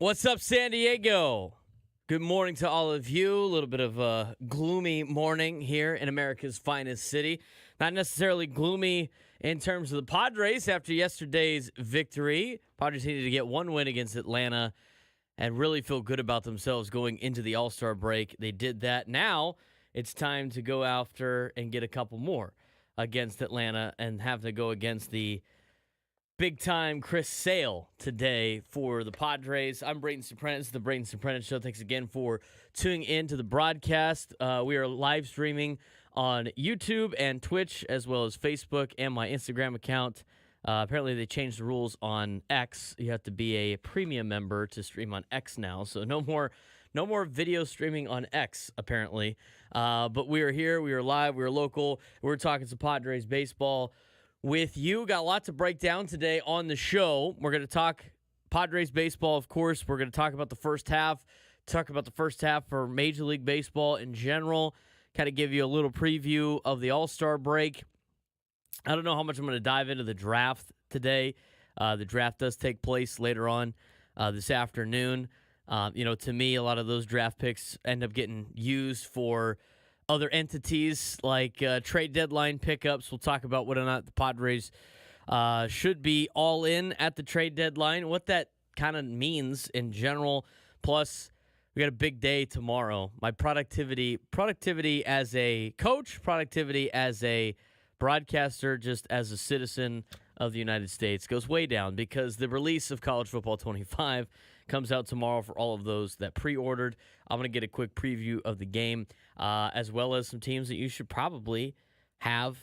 What's up, San Diego? Good morning to all of you. A little bit of a gloomy morning here in America's finest city. Not necessarily gloomy in terms of the Padres after yesterday's victory. Padres needed to get one win against Atlanta and really feel good about themselves going into the All-Star break. They did that. Now it's time to go after and get a couple more against Atlanta and have to go against the big-time Chris Sale today for the Padres. I'm Braden Surprenant. This is the Braden Surprenant Show. Thanks again for tuning in to the broadcast. We are live streaming on YouTube and Twitch, as well as Facebook and my Instagram account. Apparently, they changed the rules on X. You have to be a premium member to stream on X now, so no more video streaming on X, apparently. But we are here. We are live. We are local. We're talking some Padres baseball with you. Got a lot to break down today on the show. We're going to talk Padres baseball, of course. We're going to talk about the first half, for Major League Baseball in general, kind of give you a little preview of the All-Star break. I don't know how much I'm going to dive into the draft today. The draft does take place later on this afternoon. To me, a lot of those draft picks end up getting used for other entities like trade deadline pickups. We'll talk about whether or not the Padres should be all in at the trade deadline, what that kind of means in general. Plus, we got a big day tomorrow. My productivity as a coach, productivity as a broadcaster, just as a citizen of the United States goes way down because the release of College Football 25 comes out tomorrow for all of those that pre-ordered. I'm going to get a quick preview of the game, as well as some teams that you should probably have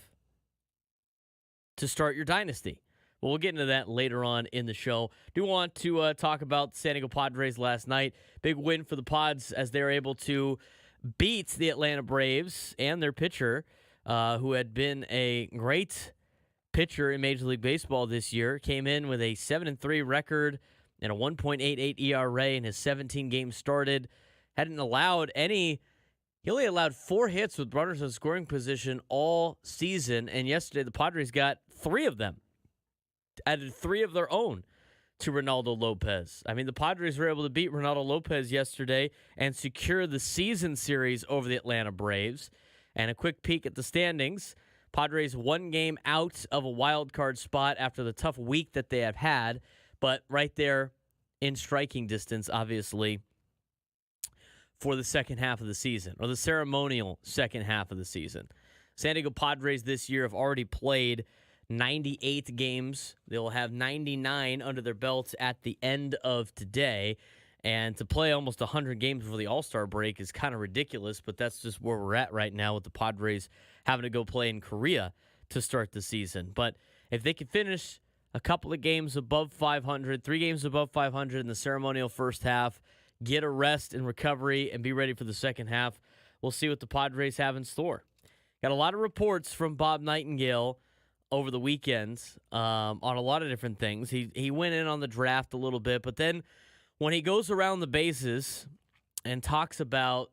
to start your dynasty. Well, we'll get into that later on in the show. Do want to talk about the San Diego Padres last night. Big win for the Pods as they're able to beat the Atlanta Braves and their pitcher, who had been a great pitcher in Major League Baseball this year. Came in with a 7-3 record and a 1.88 ERA in his 17 games started. Hadn't allowed any. He only allowed 4 hits with runners in scoring position all season, and yesterday the Padres got 3 of them. Added 3 of their own to Ronaldo Lopez. I mean, the Padres were able to beat Ronaldo Lopez yesterday and secure the season series over the Atlanta Braves. And a quick peek at the standings. Padres 1 game out of a wild card spot after the tough week that they have had, but right there in striking distance, obviously, for the second half of the season, or the ceremonial second half of the season. San Diego Padres this year have already played 98 games. They'll have 99 under their belts at the end of today. And to play almost 100 games before the All-Star break is kind of ridiculous, but that's just where we're at right now with the Padres having to go play in Korea to start the season. But if they can finish a couple of games above 500, 3 games above 500 in the ceremonial first half, get a rest and recovery, and be ready for the second half, we'll see what the Padres have in store. Got a lot of reports from Bob Nightingale over the weekend on a lot of different things. He went in on the draft a little bit, but then when he goes around the bases and talks about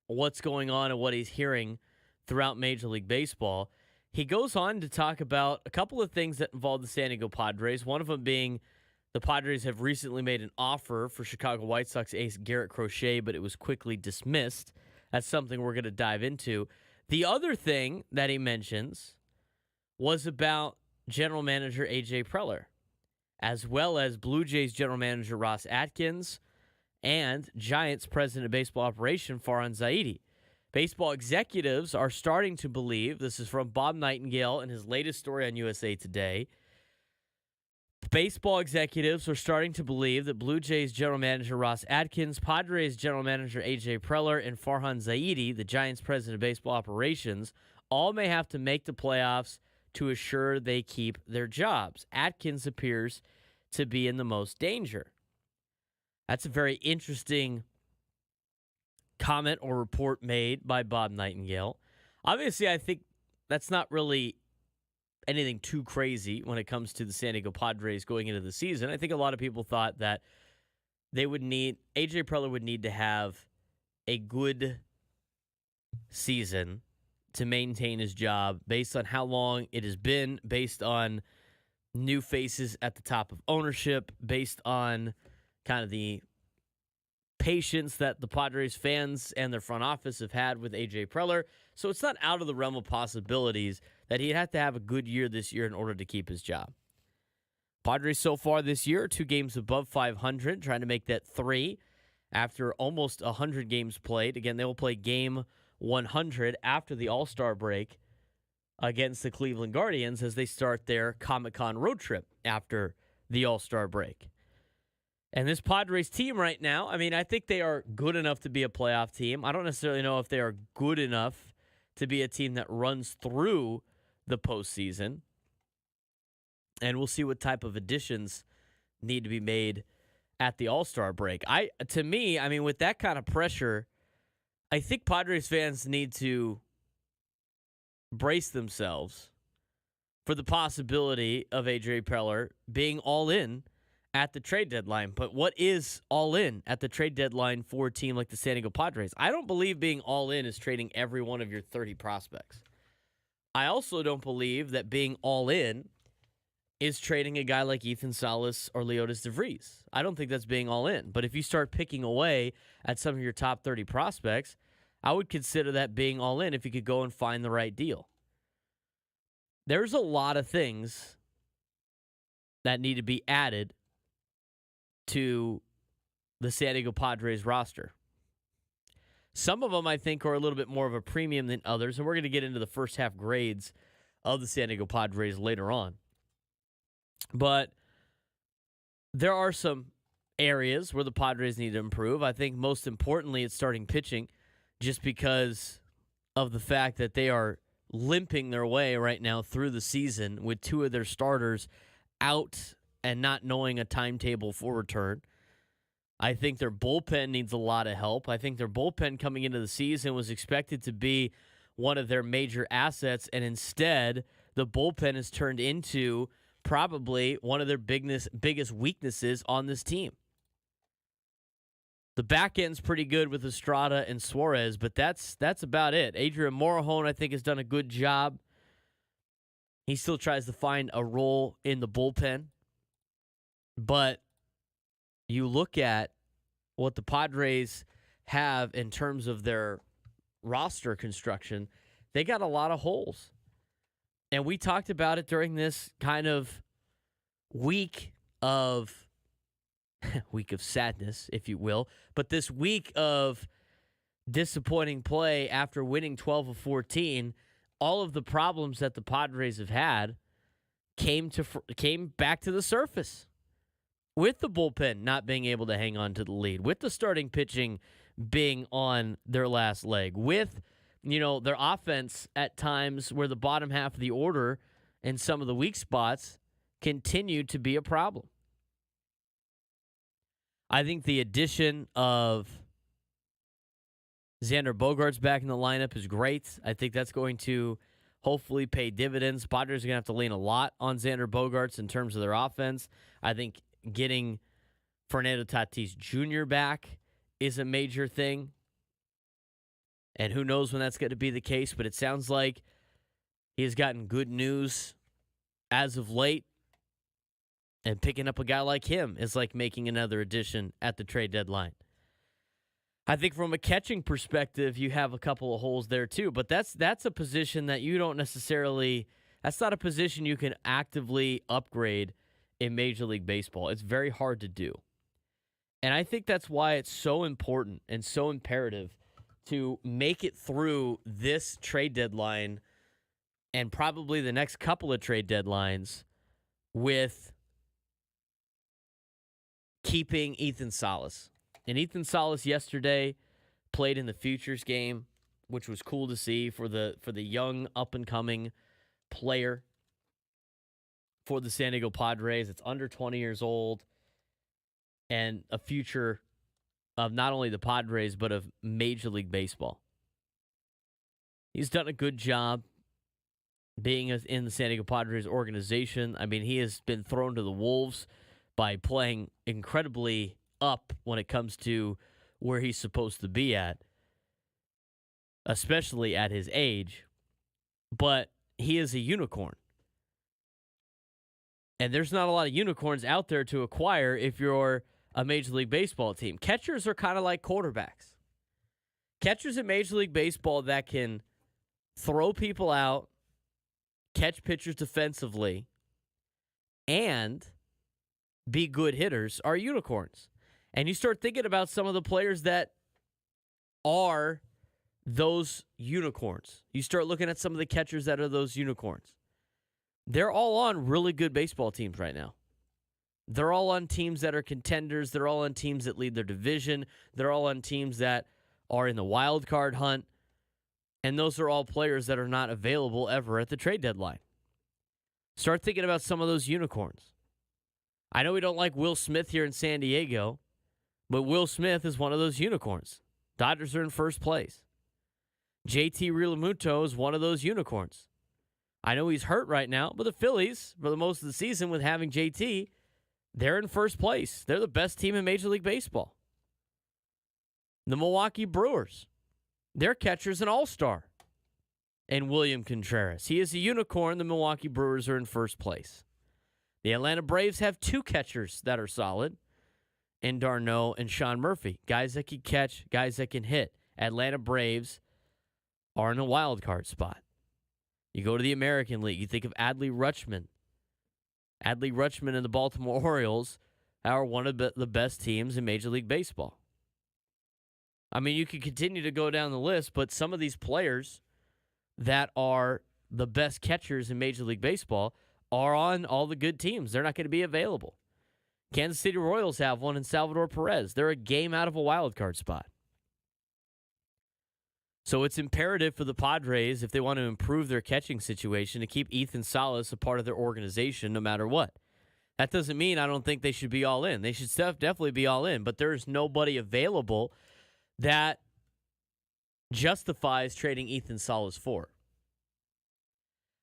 what's going on and what he's hearing throughout Major League Baseball, he goes on to talk about a couple of things that involve the San Diego Padres, one of them being the Padres have recently made an offer for Chicago White Sox ace Garrett Crochet, but it was quickly dismissed. That's something we're going to dive into. The other thing that he mentions was about general manager A.J. Preller, as well as Blue Jays general manager Ross Atkins and Giants president of baseball operation Farhan Zaidi. Baseball executives are starting to believe, this is from Bob Nightingale in his latest story on USA Today, baseball executives are starting to believe that Blue Jays general manager Ross Atkins, Padres general manager A.J. Preller, and Farhan Zaidi, the Giants president of baseball operations, all may have to make the playoffs to assure they keep their jobs. Atkins appears to be in the most danger. That's a very interesting comment or report made by Bob Nightingale. Obviously, I think that's not really anything too crazy when it comes to the San Diego Padres going into the season. I think a lot of people thought that A.J. Preller would need to have a good season to maintain his job based on how long it has been, based on new faces at the top of ownership, based on kind of the patience that the Padres fans and their front office have had with A.J. Preller. So it's not out of the realm of possibilities that he'd have to have a good year this year in order to keep his job. Padres so far this year are 2 games above 500, trying to make that 3 after almost 100 games played. Again, they will play game 100 after the All-Star break against the Cleveland Guardians as they start their Comic-Con road trip after the All-Star break. And this Padres team right now, I mean, I think they are good enough to be a playoff team. I don't necessarily know if they are good enough to be a team that runs through the postseason. And we'll see what type of additions need to be made at the All-Star break. To me, with that kind of pressure, I think Padres fans need to brace themselves for the possibility of A.J. Preller being all in at the trade deadline. But what is all in at the trade deadline for a team like the San Diego Padres? I don't believe being all in is trading every one of your 30 prospects. I also don't believe that being all in is trading a guy like Ethan Salas or Leotis DeVries. I don't think that's being all in. But if you start picking away at some of your top 30 prospects, I would consider that being all in if you could go and find the right deal. There's a lot of things that need to be added to the San Diego Padres roster. Some of them, I think, are a little bit more of a premium than others, and we're going to get into the first half grades of the San Diego Padres later on. But there are some areas where the Padres need to improve. I think most importantly, it's starting pitching, just because of the fact that they are limping their way right now through the season with 2 of their starters out and not knowing a timetable for return. I think their bullpen needs a lot of help. I think their bullpen coming into the season was expected to be one of their major assets, and instead the bullpen has turned into probably one of their biggest weaknesses on this team. The back end's pretty good with Estrada and Suarez, but that's about it. Adrian Morejon, I think, has done a good job. He still tries to find a role in the bullpen. But you look at what the Padres have in terms of their roster construction, they got a lot of holes. And we talked about it during this kind of week of sadness, if you will, but this week of disappointing play after winning 12 of 14, all of the problems that the Padres have had came back to the surface. With the bullpen not being able to hang on to the lead, with the starting pitching being on their last leg, with their offense at times where the bottom half of the order and some of the weak spots continue to be a problem. I think the addition of Xander Bogaerts back in the lineup is great. I think that's going to hopefully pay dividends. Padres are going to have to lean a lot on Xander Bogaerts in terms of their offense. I think getting Fernando Tatis Jr. back is a major thing. And who knows when that's going to be the case, but it sounds like he has gotten good news as of late. And picking up a guy like him is like making another addition at the trade deadline. I think from a catching perspective, you have a couple of holes there too, but that's a position that you don't necessarily, that's not a position you can actively upgrade in Major League Baseball. It's very hard to do. And I think that's why it's so important and so imperative to make it through this trade deadline and probably the next couple of trade deadlines with keeping Ethan Salas. And Ethan Salas yesterday played in the Futures game, which was cool to see for the young up-and-coming player for the San Diego Padres. It's under 20 years old and a future of not only the Padres, but of Major League Baseball. He's done a good job being in the San Diego Padres organization. I mean, he has been thrown to the wolves by playing incredibly up when it comes to where he's supposed to be at, especially at his age. But he is a unicorn. And there's not a lot of unicorns out there to acquire if you're a Major League Baseball team. Catchers are kind of like quarterbacks. Catchers in Major League Baseball that can throw people out, catch pitchers defensively, and be good hitters are unicorns. And you start thinking about some of the players that are those unicorns. You start looking at some of the catchers that are those unicorns. They're all on really good baseball teams right now. They're all on teams that are contenders. They're all on teams that lead their division. They're all on teams that are in the wild card hunt. And those are all players that are not available ever at the trade deadline. Start thinking about some of those unicorns. I know we don't like Will Smith here in San Diego, but Will Smith is one of those unicorns. Dodgers are in first place. JT Realmuto is one of those unicorns. I know he's hurt right now, but the Phillies, for the most of the season with having JT, they're in first place. They're the best team in Major League Baseball. The Milwaukee Brewers, their catcher's an all-star. And William Contreras. He is a unicorn. The Milwaukee Brewers are in first place. The Atlanta Braves have two catchers that are solid, in d'Arnaud and Sean Murphy. Guys that can catch, guys that can hit. Atlanta Braves are in a wild card spot. You go to the American League, you think of Adley Rutschman. Adley Rutschman and the Baltimore Orioles are one of the best teams in Major League Baseball. I mean, you could continue to go down the list, but some of these players that are the best catchers in Major League Baseball are on all the good teams. They're not going to be available. Kansas City Royals have one in Salvador Perez. They're a game out of a wild card spot. So it's imperative for the Padres, if they want to improve their catching situation, to keep Ethan Salas a part of their organization no matter what. That doesn't mean I don't think they should be all in. They should definitely be all in, but there's nobody available that justifies trading Ethan Salas for.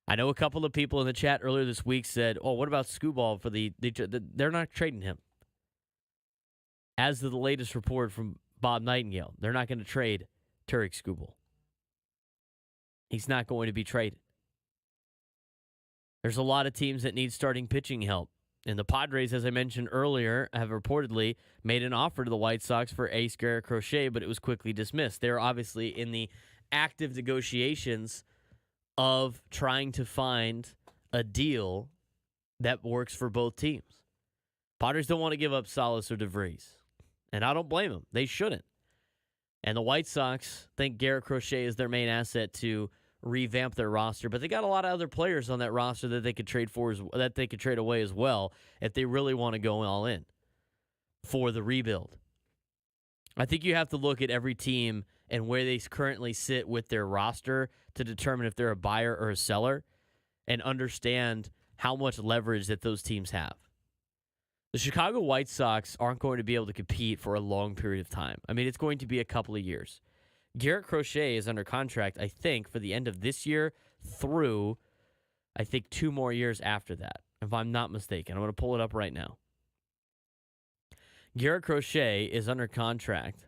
I know a couple of people in the chat earlier this week said, oh, what about Skubal for they're not trading him. As of the latest report from Bob Nightingale, they're not going to trade Tarik Skubal. He's not going to be traded. There's a lot of teams that need starting pitching help. And the Padres, as I mentioned earlier, have reportedly made an offer to the White Sox for ace Garrett Crochet, but it was quickly dismissed. They're obviously in the active negotiations of trying to find a deal that works for both teams. Padres don't want to give up Salas or DeVries, and I don't blame them. They shouldn't. And the White Sox think Garrett Crochet is their main asset to revamp their roster, but they got a lot of other players on that roster that they could trade for, that they could trade away as well if they really want to go all in for the rebuild. I think you have to look at every team and where they currently sit with their roster to determine if they're a buyer or a seller and understand how much leverage that those teams have. The Chicago White Sox aren't going to be able to compete for a long period of time. I mean, it's going to be a couple of years. Garrett Crochet is under contract, I think, for the end of this year through, I think, 2 more years after that, if I'm not mistaken. I'm going to pull it up right now. Garrett Crochet is under contract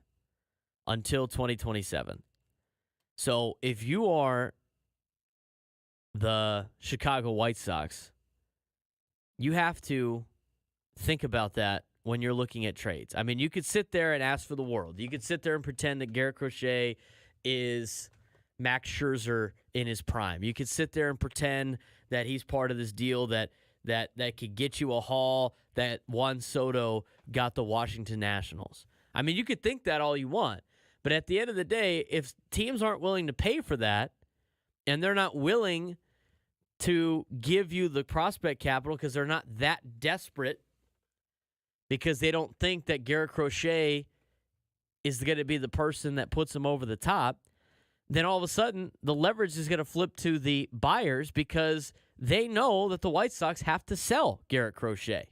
until 2027. So if you are the Chicago White Sox, you have to think about that when you're looking at trades. I mean, you could sit there and ask for the world. You could sit there and pretend that Garrett Crochet is Max Scherzer in his prime. You could sit there and pretend that he's part of this deal that could get you a haul that Juan Soto got the Washington Nationals. I mean, you could think that all you want, but at the end of the day, if teams aren't willing to pay for that and they're not willing to give you the prospect capital because they're not that desperate, because they don't think that Garrett Crochet is going to be the person that puts them over the top, then all of a sudden the leverage is going to flip to the buyers because they know that the White Sox have to sell Garrett Crochet.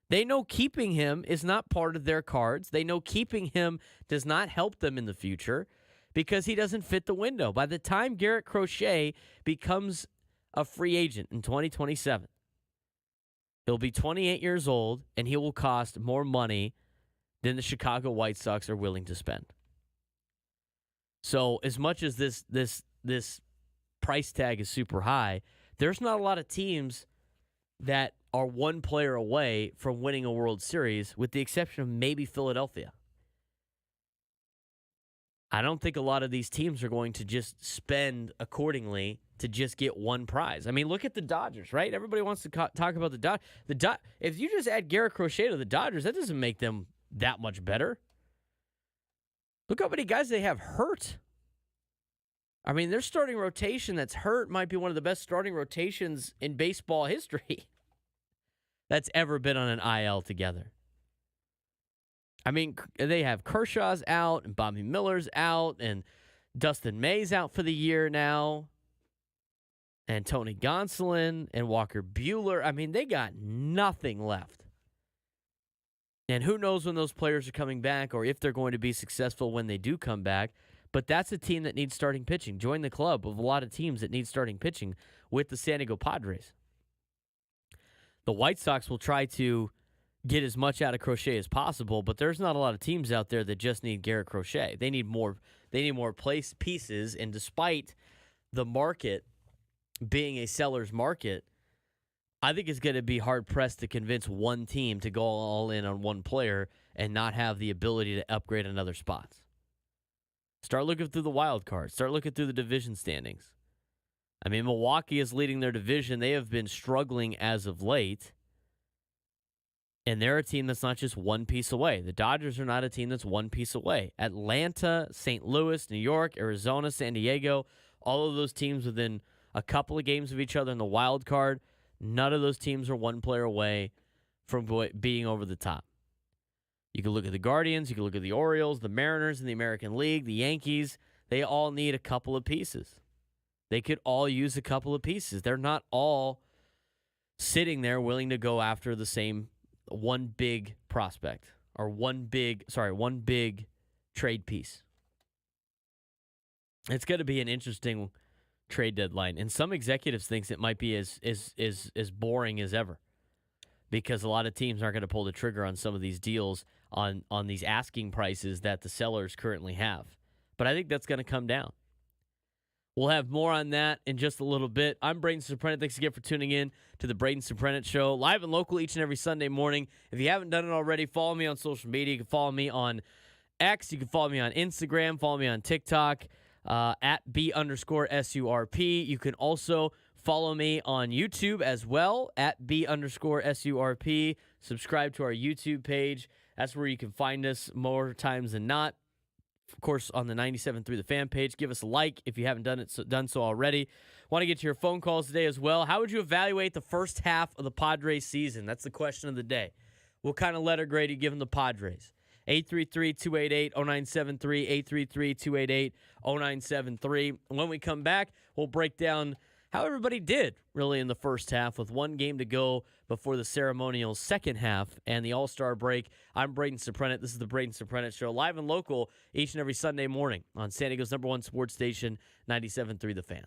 They know keeping him is not part of their cards. They know keeping him does not help them in the future because he doesn't fit the window. By the time Garrett Crochet becomes a free agent in 2027, he'll be 28 years old, and he will cost more money than the Chicago White Sox are willing to spend. So as much as this price tag is super high, there's not a lot of teams that are one player away from winning a World Series, with the exception of maybe Philadelphia. I don't think a lot of these teams are going to just spend accordingly to just get one prize. I mean, look at the Dodgers, right? Everybody wants to talk about the Dodgers. If you just add Garrett Crochet to the Dodgers, that doesn't make them that much better. Look how many guys they have hurt. I mean, their starting rotation that's hurt might be one of the best starting rotations in baseball history that's ever been on an IL together. I mean, they have Kershaw's out, and Bobby Miller's out, and Dustin May's out for the year now, and Tony Gonsolin and Walker Buehler. I mean, they got nothing left. And who knows when those players are coming back or if they're going to be successful when they do come back. But that's a team that needs starting pitching. Join the club of a lot of teams that need starting pitching with the San Diego Padres. The White Sox will try to get as much out of Crochet as possible, but there's not a lot of teams out there that just need Garrett Crochet. They need more. They need more place pieces, and despite the market being a seller's market, I think it's going to be hard pressed to convince one team to go all in on one player and not have the ability to upgrade in other spots. Start looking through the wild cards. Start looking through the division standings. I mean, Milwaukee is leading their division. They have been struggling as of late. And they're a team that's not just one piece away. The Dodgers are not a team that's one piece away. Atlanta, St. Louis, New York, Arizona, San Diego, all of those teams within a couple of games of each other in the wild card. None of those teams are one player away from being over the top. You can look at the Guardians, you can look at the Orioles, the Mariners in the American League, the Yankees. They all need a couple of pieces. They could all use a couple of pieces. They're not all sitting there willing to go after the same one big prospect or one big trade piece. It's going to be an interesting trade deadline, and some executives thinks it might be as boring as ever because a lot of teams aren't going to pull the trigger on some of these deals on these asking prices that the sellers currently have. But I think that's going to come down. We'll have more on that in just a little bit. I'm Braden Surprenant. Thanks again for tuning in to the Braden Surprenant Show, live and local each and every Sunday morning. If you haven't done it already, follow me on social media. You can follow me on X. You can follow me on Instagram. Follow me on TikTok at B_SURP. You can also follow me on YouTube as well at B_SURP. Subscribe to our YouTube page. That's where you can find us more times than not. Of course, on the 97.3 The Fan page. Give us a like if you haven't done so already. Want to get to your phone calls today as well. How would you evaluate the first half of the Padres season? That's the question of the day. What kind of letter grade are you giving the Padres? 833-288-0973, 833-288-0973. When we come back, we'll break down how everybody did really in the first half with one game to go before the ceremonial second half and the All-Star break. I'm Braden Surprenant. This is the Braden Surprenant Show, live and local each and every Sunday morning on San Diego's #1 sports station, 97.3 The Fan.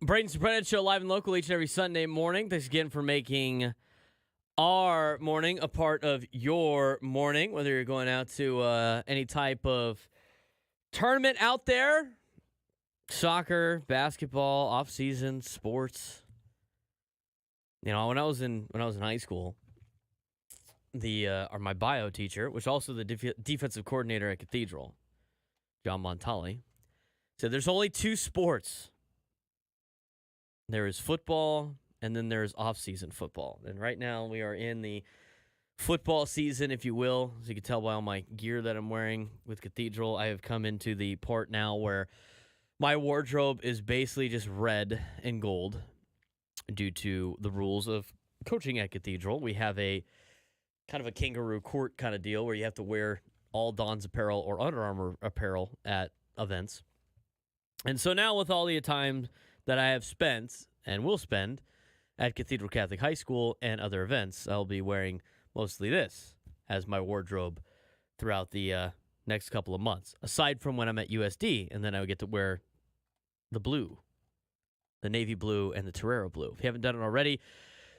Braden Surprenant Show live and local each and every Sunday morning. Thanks again for making our morning a part of your morning, whether you're going out to any type of tournament out there, soccer, basketball, off-season, sports. You know, when I was in high school, my bio teacher, which also the defensive coordinator at Cathedral, John Montali, said there's only two sports. There is football, and then there's off-season football. And right now we are in the football season, if you will. As you can tell by all my gear that I'm wearing with Cathedral, I have come into the part now where my wardrobe is basically just red and gold due to the rules of coaching at Cathedral. We have a kind of a kangaroo court kind of deal where you have to wear all Don's apparel or Under Armour apparel at events. And so now with all the time that I have spent and will spend at Cathedral Catholic High School and other events, I'll be wearing mostly this as my wardrobe throughout the next couple of months, aside from when I'm at USD, and then I would get to wear the blue, the navy blue, and the Torero blue. If you haven't done it already,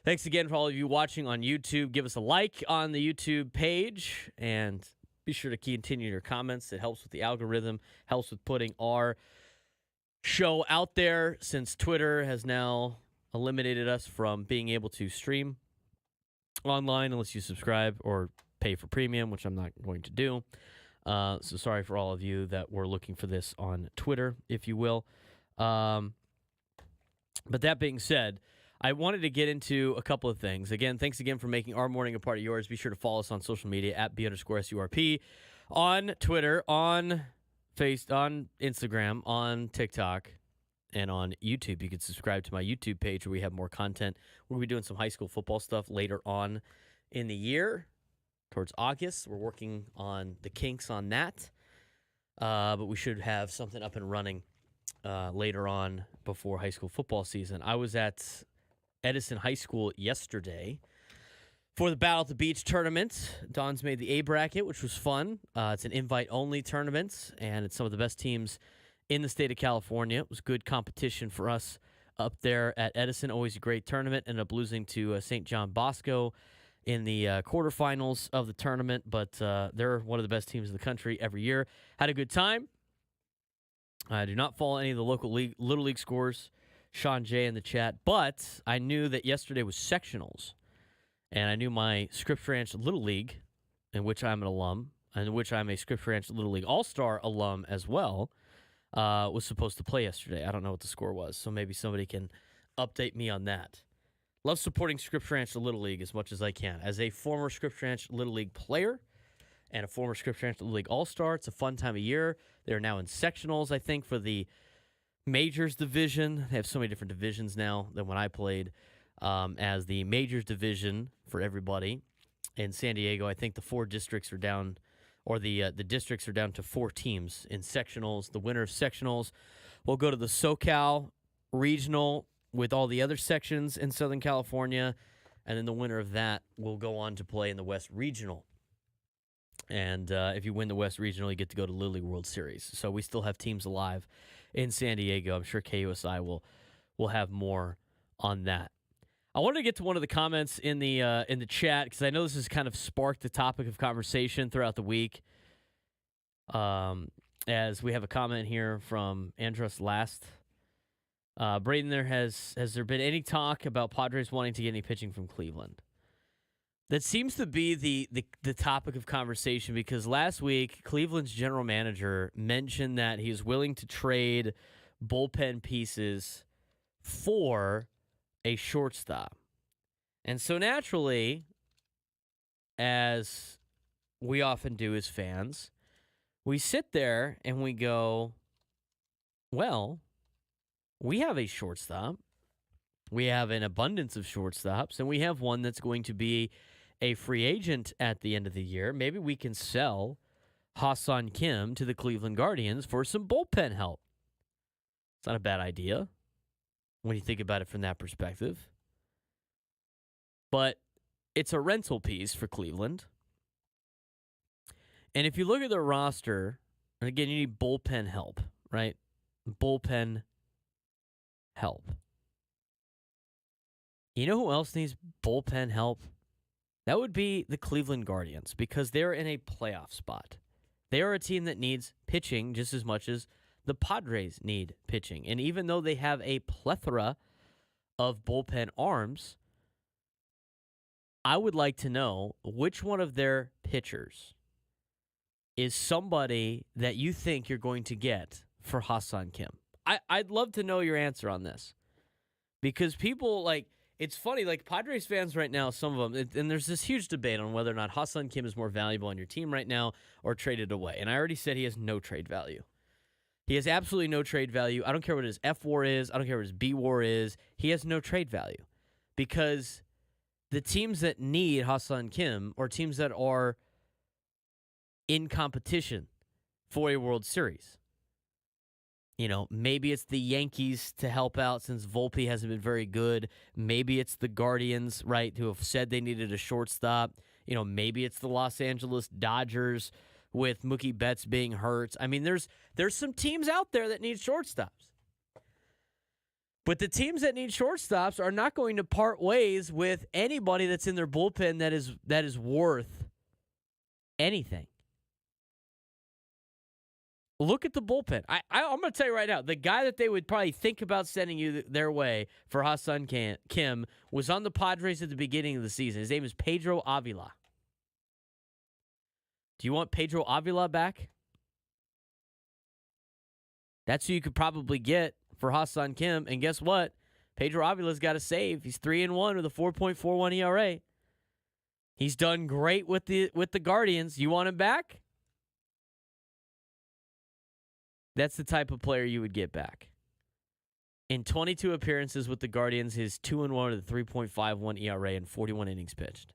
thanks again for all of you watching on YouTube. Give us a like on the YouTube page, and be sure to continue your comments. It helps with the algorithm, helps with putting our show out there, since Twitter has now eliminated us from being able to stream online unless you subscribe or pay for premium, which I'm not going to do. So sorry for all of you that were looking for this on Twitter, if you will. But that being said, I wanted to get into a couple of things. Again, thanks again for making our morning a part of yours. Be sure to follow us on social media at B_SURP on Twitter, on Instagram, on TikTok, and on YouTube. You can subscribe to my YouTube page where we have more content. We're going to be doing some high school football stuff later on in the year, towards August. We're working on the kinks on that, but we should have something up and running later on before high school football season. I was at Edison High School yesterday for the Battle at the Beach tournament. Don's made the A bracket, which was fun. It's an invite-only tournament, and it's some of the best teams in the state of California. It was good competition for us up there at Edison. Always a great tournament. Ended up losing to St. John Bosco in the quarterfinals of the tournament, but they're one of the best teams in the country every year. Had a good time. I do not follow any of the local Little League scores, Sean J. in the chat, but I knew that yesterday was sectionals. And I knew my Scripps Ranch Little League, in which I'm an alum, and in which I'm a Scripps Ranch Little League All-Star alum as well, was supposed to play yesterday. I don't know what the score was, so maybe somebody can update me on that. Love supporting Scripps Ranch Little League as much as I can. As a former Scripps Ranch Little League player and a former Scripps Ranch Little League All-Star, it's a fun time of year. They're now in sectionals, I think, for the Majors division. They have so many different divisions now than when I played. As the Majors division for everybody in San Diego, I think the four districts are down, or the districts are down to four teams in sectionals. The winner of sectionals will go to the SoCal Regional with all the other sections in Southern California, and then the winner of that will go on to play in the West Regional. And if you win the West Regional, you get to go to Little League World Series. So we still have teams alive in San Diego. I'm sure KUSI will have more on that. I wanted to get to one of the comments in the chat, because I know this has kind of sparked the topic of conversation throughout the week. As we have a comment here from Andros Last. Braden, has there been any talk about Padres wanting to get any pitching from Cleveland? That seems to be the topic of conversation, because last week Cleveland's general manager mentioned that he is willing to trade bullpen pieces for a shortstop. And so naturally, as we often do as fans, we sit there and we go, well, we have a shortstop. We have an abundance of shortstops, and we have one that's going to be a free agent at the end of the year. Maybe we can sell Ha-Seong Kim to the Cleveland Guardians for some bullpen help. It's not a bad idea when you think about it from that perspective. But it's a rental piece for Cleveland. And if you look at their roster, and again, you need bullpen help, right? Bullpen help. You know who else needs bullpen help? That would be the Cleveland Guardians, because they're in a playoff spot. They are a team that needs pitching just as much as the Padres need pitching. And even though they have a plethora of bullpen arms, I would like to know which one of their pitchers is somebody that you think you're going to get for Ha-Seong Kim. I'd love to know your answer on this, because people, like, it's funny, like Padres fans right now, some of them, and there's this huge debate on whether or not Ha-Seong Kim is more valuable on your team right now or traded away. And I already said he has no trade value. He has absolutely no trade value. I don't care what his F WAR is. I don't care what his B WAR is. He has no trade value, because the teams that need Ha-Seong Kim are teams that are in competition for a World Series. You know, maybe it's the Yankees to help out since Volpe hasn't been very good. Maybe it's the Guardians, right, who have said they needed a shortstop. You know, maybe it's the Los Angeles Dodgers with Mookie Betts being hurt. I mean, there's some teams out there that need shortstops. But the teams that need shortstops are not going to part ways with anybody that's in their bullpen that is worth anything. Look at the bullpen. I'm going to tell you right now, the guy that they would probably think about sending you their way for Ha-Seong Kim was on the Padres at the beginning of the season. His name is Pedro Avila. Do you want Pedro Avila back? That's who you could probably get for Ha-Seong Kim. And guess what? Pedro Avila's got a save. He's 3-1 with a 4.41 ERA. He's done great with the Guardians. You want him back? That's the type of player you would get back. In 22 appearances with the Guardians, his 2-1 with a 3.51 ERA and 41 innings pitched.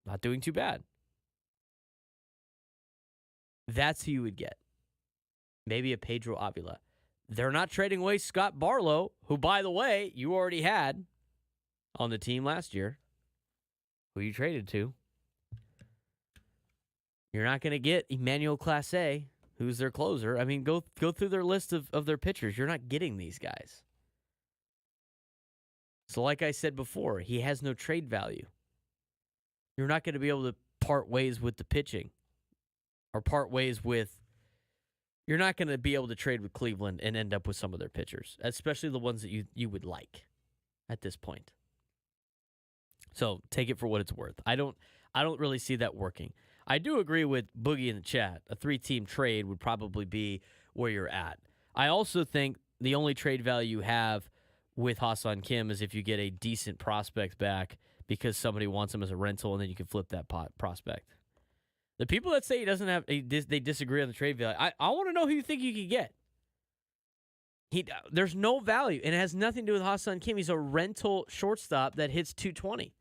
Not doing too bad. That's who you would get. Maybe a Pedro Avila. They're not trading away Scott Barlow, who, by the way, you already had on the team last year, who you traded to. You're not going to get Emmanuel Clase, who's their closer. I mean, go through their list of their pitchers. You're not getting these guys. So like I said before, he has no trade value. You're not going to be able to part ways with the pitching or part ways with... You're not going to be able to trade with Cleveland and end up with some of their pitchers, especially the ones that you would like at this point. So take it for what it's worth. I don't really see that working. I do agree with Boogie in the chat. A 3-team trade would probably be where you're at. I also think the only trade value you have with Ha-Seong Kim is if you get a decent prospect back because somebody wants him as a rental, and then you can flip that prospect. The people that say he doesn't have, they disagree on the trade value. I want to know who you think you could get. There's no value, and it has nothing to do with Ha-Seong Kim. He's a rental shortstop that hits 220.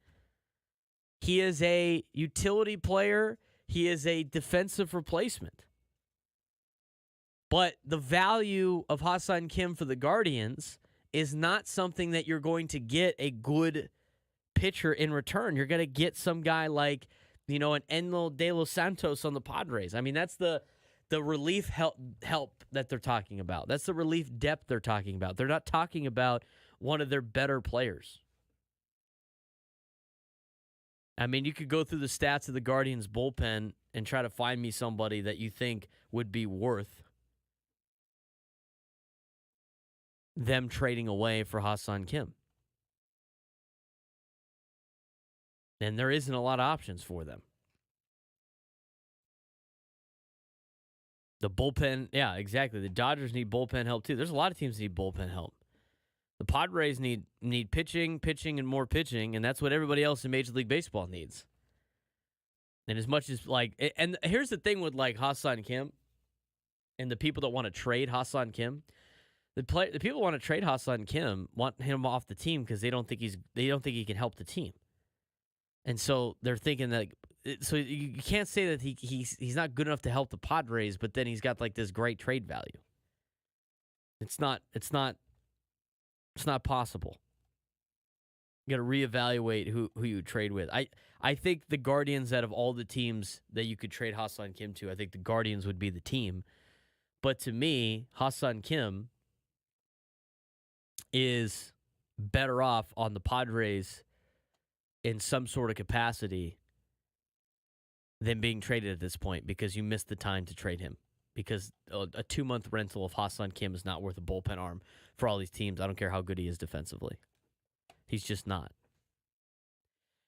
He is a utility player. He is a defensive replacement. But the value of Ha-Seong Kim for the Guardians is not something that you're going to get a good pitcher in return. You're going to get some guy like, an Enel De Los Santos on the Padres. I mean, that's the relief help that they're talking about. That's the relief depth they're talking about. They're not talking about one of their better players. I mean, you could go through the stats of the Guardians bullpen and try to find me somebody that you think would be worth them trading away for Ha-Seong Kim. And there isn't a lot of options for them. The bullpen, yeah, exactly. The Dodgers need bullpen help too. There's a lot of teams that need bullpen help. The Padres need pitching, and more pitching, and that's what everybody else in Major League Baseball needs. And as much as and here's the thing with Ha-Seong Kim and the people that want to trade Ha-Seong Kim, the people who want to trade Ha-Seong Kim want him off the team because they don't think he can help the team, and so they're thinking that. So you can't say that he's not good enough to help the Padres, but then he's got this great trade value. It's not possible. You got to reevaluate who you trade with. I think the Guardians, out of all the teams that you could trade Ha-Seong Kim to, I think the Guardians would be the team. But to me, Ha-Seong Kim is better off on the Padres in some sort of capacity than being traded at this point because you missed the time to trade him. Because a 2-month rental of Ha-Seong Kim is not worth a bullpen arm for all these teams. I don't care how good he is defensively. He's just not.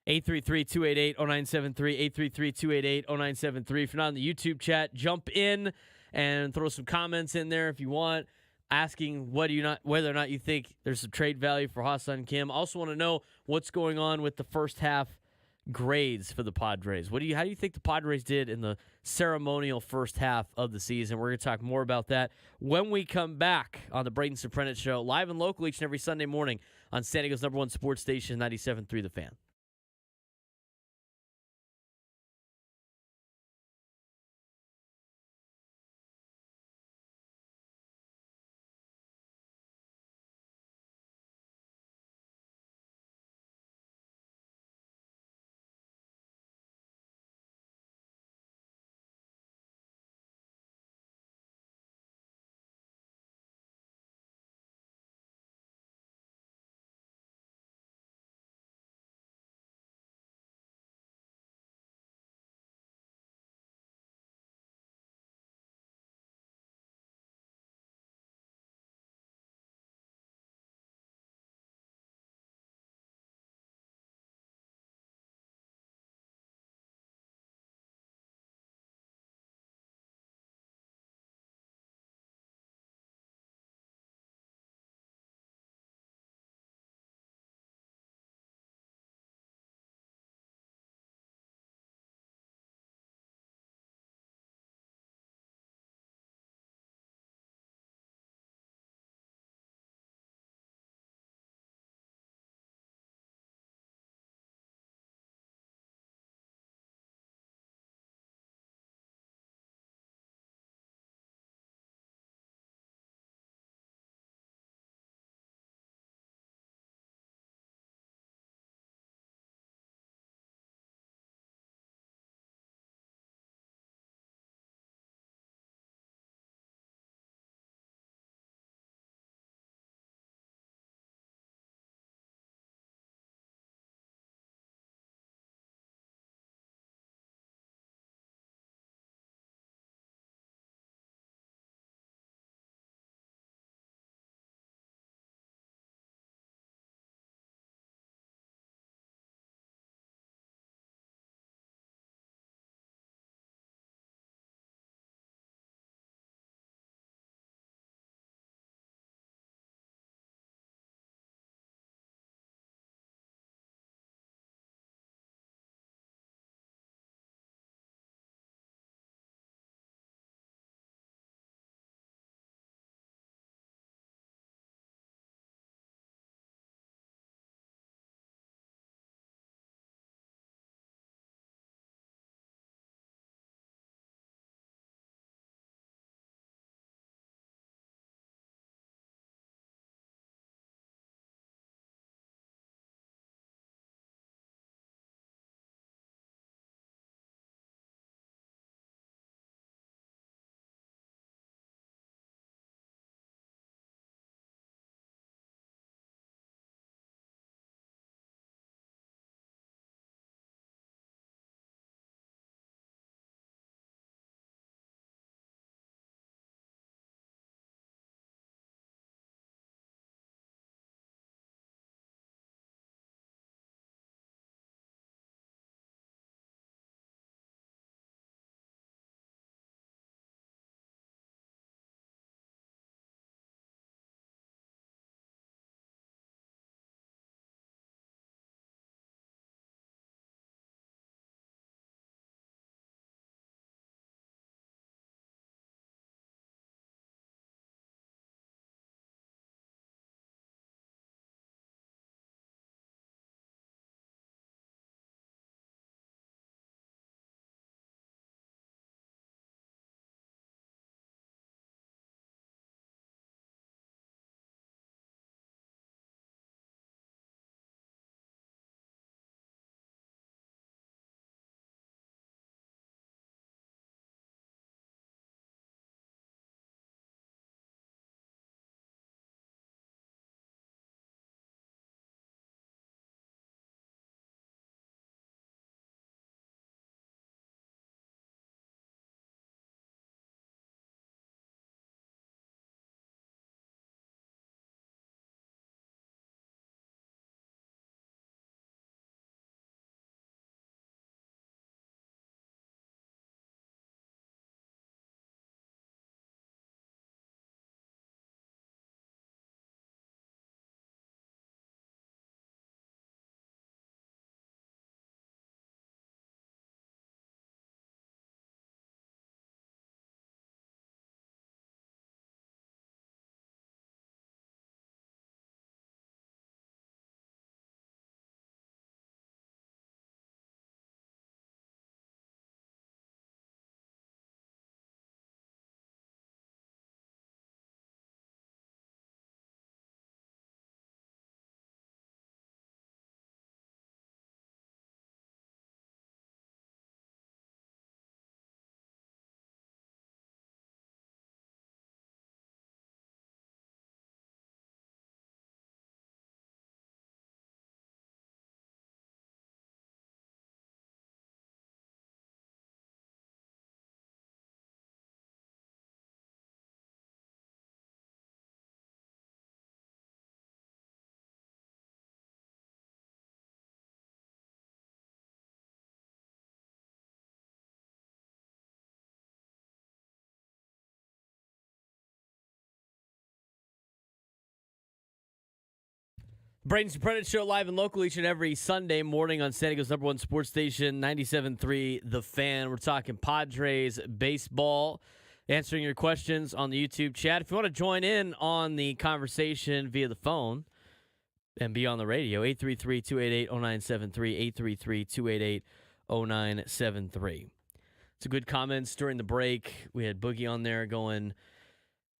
833-288-0973, 833-288-0973. If you're not in the YouTube chat, jump in and throw some comments in there if you want, asking whether or not you think there's some trade value for Ha-Seong Kim. Also want to know what's going on with the first half grades for the Padres. How do you think the Padres did in the ceremonial first half of the season? We're going to talk more about that when we come back on the Braden Surprenant Show, live and local each and every Sunday morning on San Diego's #1 sports station, 97.3 The Fan. Braden Surprenant Show live and local each and every Sunday morning on San Diego's #1 sports station, 97.3 The Fan. We're talking Padres baseball, answering your questions on the YouTube chat. If you want to join in on the conversation via the phone and be on the radio, 833-288-0973, 833-288-0973. Some good comments during the break. We had Boogie on there going,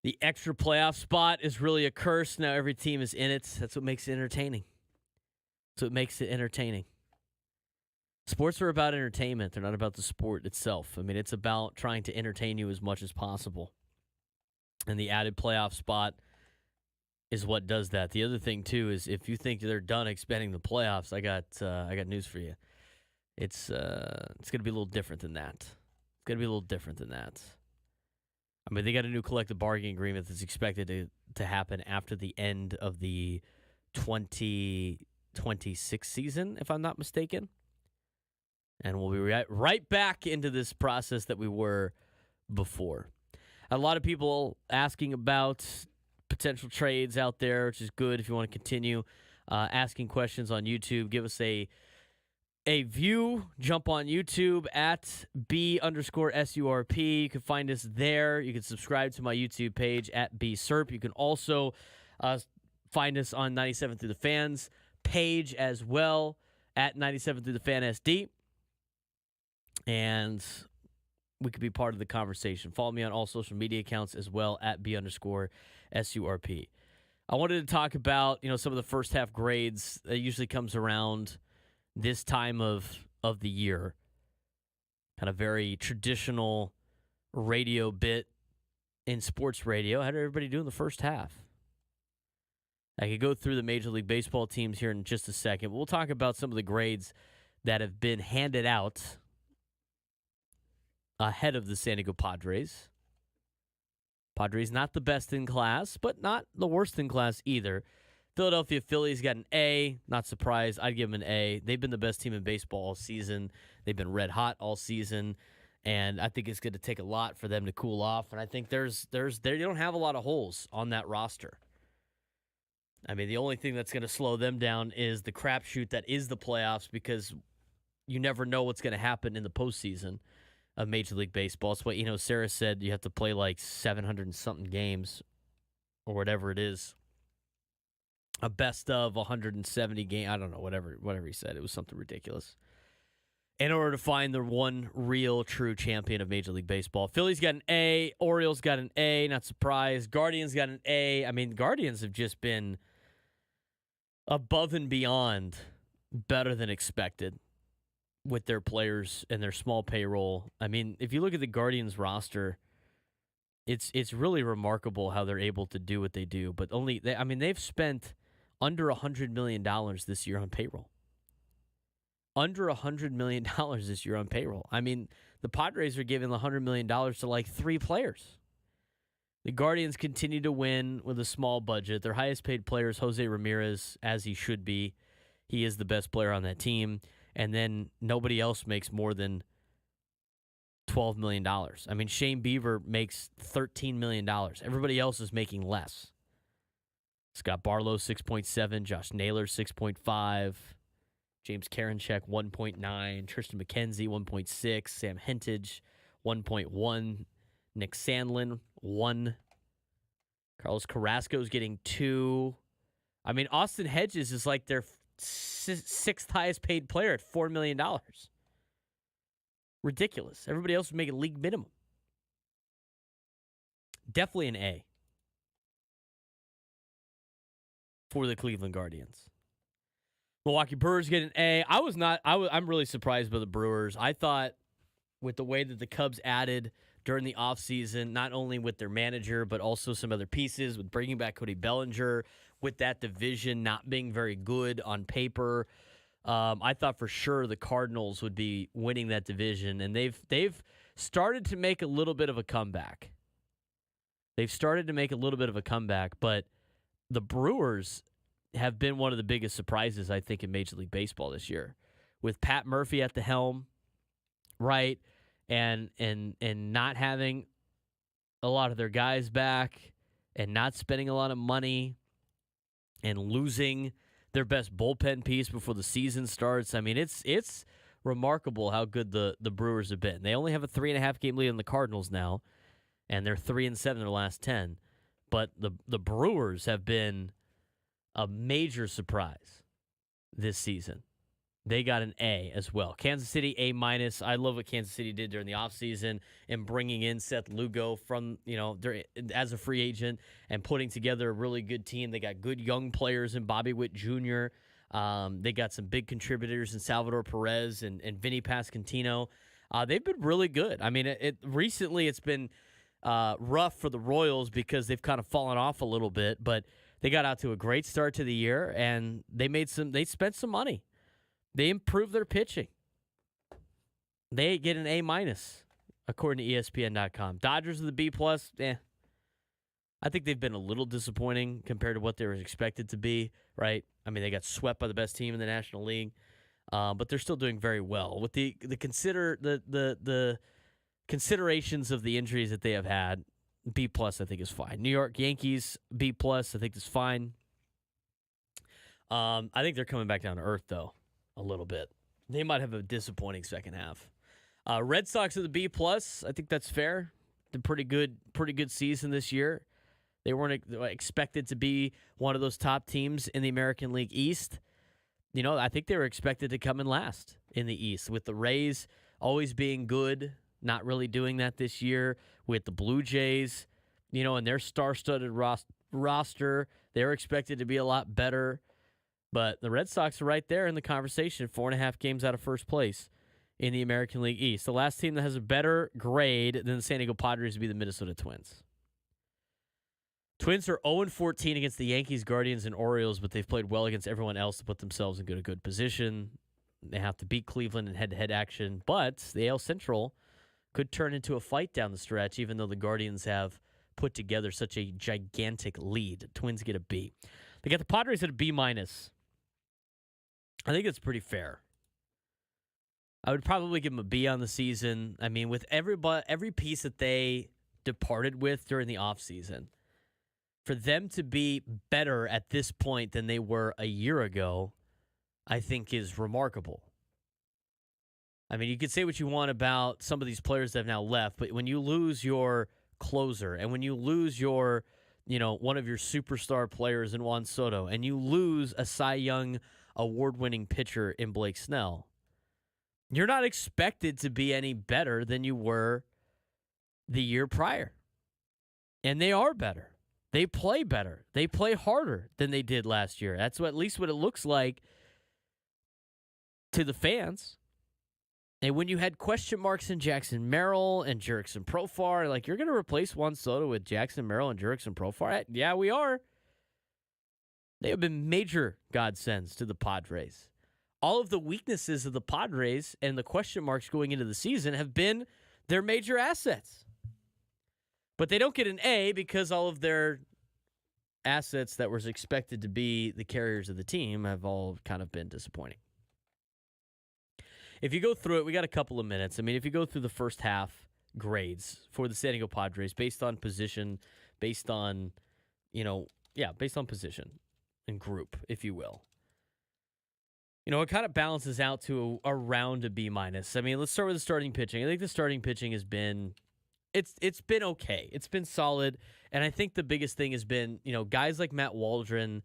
the extra playoff spot is really a curse. Now every team is in it. That's what makes it entertaining. Sports are about entertainment. They're not about the sport itself. I mean, it's about trying to entertain you as much as possible. And the added playoff spot is what does that. The other thing, too, is if you think they're done expanding the playoffs, I got news for you. It's going to be a little different than that. I mean, they got a new collective bargaining agreement that's expected to happen after the end of the 2026 season, if I'm not mistaken. And we'll be right back into this process that we were before. A lot of people asking about potential trades out there, which is good if you want to continue asking questions on YouTube. Give us a view. Jump on YouTube at B_SURP. You can find us there. You can subscribe to my YouTube page at BSurp. You can also find us on 97 Through the Fans page as well at 97 Through the Fan SD. And we could be part of the conversation. Follow me on all social media accounts as well at B_SURP. I wanted to talk about, some of the first half grades that usually comes around this time of the year. Kind of very traditional radio bit in sports radio. How did everybody do in the first half? I could go through the Major League Baseball teams here in just a second. We'll talk about some of the grades that have been handed out ahead of the San Diego Padres. Padres not the best in class, but not the worst in class either. Philadelphia Phillies got an A. Not surprised. I'd give them an A. They've been the best team in baseball all season. They've been red hot all season, and I think it's going to take a lot for them to cool off. And I think they don't have a lot of holes on that roster. I mean, the only thing that's going to slow them down is the crapshoot that is the playoffs, because you never know what's going to happen in the postseason of Major League Baseball. It's what Sarah said. You have to play like 700 and something games or whatever it is. A best of 170 game. I don't know, whatever he said. It was something ridiculous. In order to find the one real true champion of Major League Baseball. Phillies got an A. Orioles got an A. Not surprised. Guardians got an A. I mean, Guardians have just been above and beyond better than expected with their players and their small payroll. I mean, if you look at the Guardians roster, it's really remarkable how they're able to do what they do. But they've spent under $100 million this year on payroll. Under $100 million this year on payroll. I mean, the Padres are giving $100 million to like 3 players. The Guardians continue to win with a small budget. Their highest paid player is Jose Ramirez, as he should be. He is the best player on that team. And then nobody else makes more than $12 million. I mean, Shane Bieber makes $13 million. Everybody else is making less. Scott Barlow, 6.7. Josh Naylor, 6.5. James Karinchak, 1.9. Tristan McKenzie, 1.6. Sam Hentage, 1.1. Nick Sandlin, 1. Carlos Carrasco's getting 2. I mean, Austin Hedges is like their 6th highest paid player at $4 million. Ridiculous. Everybody else is making league minimum. Definitely an A for the Cleveland Guardians. Milwaukee Brewers get an A. I'm really surprised by the Brewers. I thought with the way that the Cubs added during the offseason, not only with their manager, but also some other pieces, with bringing back Cody Bellinger, with that division not being very good on paper, I thought for sure the Cardinals would be winning that division, and they've started to make a little bit of a comeback. But the Brewers have been one of the biggest surprises, I think, in Major League Baseball this year, with Pat Murphy at the helm, right, and not having a lot of their guys back, and not spending a lot of money, and losing their best bullpen piece before the season starts. I mean, it's remarkable how good the Brewers have been. They only have a 3.5 game lead on the Cardinals now, and they're 3-7 in their last 10. But the Brewers have been a major surprise this season. They got an A as well. Kansas City, A-. I love what Kansas City did during the offseason and bringing in Seth Lugo from, as a free agent and putting together a really good team. They got good young players in Bobby Witt Jr. They got some big contributors in Salvador Perez and Vinny Pasquantino. They've been really good. I mean, recently it's been rough for the Royals because they've kind of fallen off a little bit, but they got out to a great start to the year, and they spent some money. They improved their pitching. They get an A-, according to ESPN.com. Dodgers are the B+. I think they've been a little disappointing compared to what they were expected to be, right? I mean, they got swept by the best team in the National League, but they're still doing very well. With the considerations of the injuries that they have had, B+, I think is fine. New York Yankees, B+, I think is fine. I think they're coming back down to earth, though. A little bit. They might have a disappointing second half. Red Sox are the B+. I think that's fair. The pretty good season this year. They weren't expected to be one of those top teams in the American League East. I think they were expected to come in last in the East, with the Rays always being good, not really doing that this year, with the Blue Jays, and their star-studded roster. They were expected to be a lot better. But the Red Sox are right there in the conversation, 4.5 games out of first place in the American League East. The last team that has a better grade than the San Diego Padres would be the Minnesota Twins. Twins are 0-14 against the Yankees, Guardians, and Orioles, but they've played well against everyone else to put themselves in a good position. They have to beat Cleveland in head-to-head action, but the AL Central could turn into a fight down the stretch, even though the Guardians have put together such a gigantic lead. Twins get a B. They got the Padres at a B-. I think it's pretty fair. I would probably give them a B on the season. I mean, with every piece that they departed with during the offseason, for them to be better at this point than they were a year ago, I think is remarkable. I mean, you could say what you want about some of these players that have now left, but when you lose your closer and when you lose your, one of your superstar players in Juan Soto, and you lose a Cy Young award-winning pitcher in Blake Snell, you're not expected to be any better than you were the year prior. And they are better. They play better. They play harder than they did last year. That's at least what it looks like to the fans. And when you had question marks in Jackson Merrill and Jurickson Profar, you're going to replace Juan Soto with Jackson Merrill and Jurickson Profar? Yeah, we are. They have been major godsends to the Padres. All of the weaknesses of the Padres and the question marks going into the season have been their major assets. But they don't get an A because all of their assets that was expected to be the carriers of the team have all kind of been disappointing. If you go through it, we got a couple of minutes. I mean, if you go through the first half grades for the San Diego Padres based on position, based on position and group, if you will. It kind of balances out to around a B-. I mean, let's start with the starting pitching. I think the starting pitching has been, it's been okay. It's been solid. And I think the biggest thing has been, guys like Matt Waldron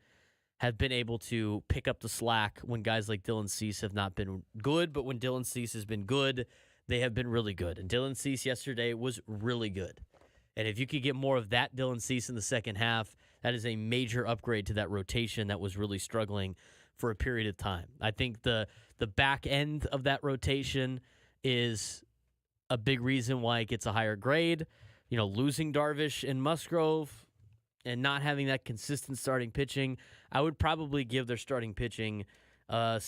have been able to pick up the slack when guys like Dylan Cease have not been good. But when Dylan Cease has been good, they have been really good. And Dylan Cease yesterday was really good. And if you could get more of that Dylan Cease in the second half, that is a major upgrade to that rotation that was really struggling for a period of time. I think the back end of that rotation is a big reason why it gets a higher grade. Losing Darvish and Musgrove and not having that consistent starting pitching, I would probably give their starting pitching a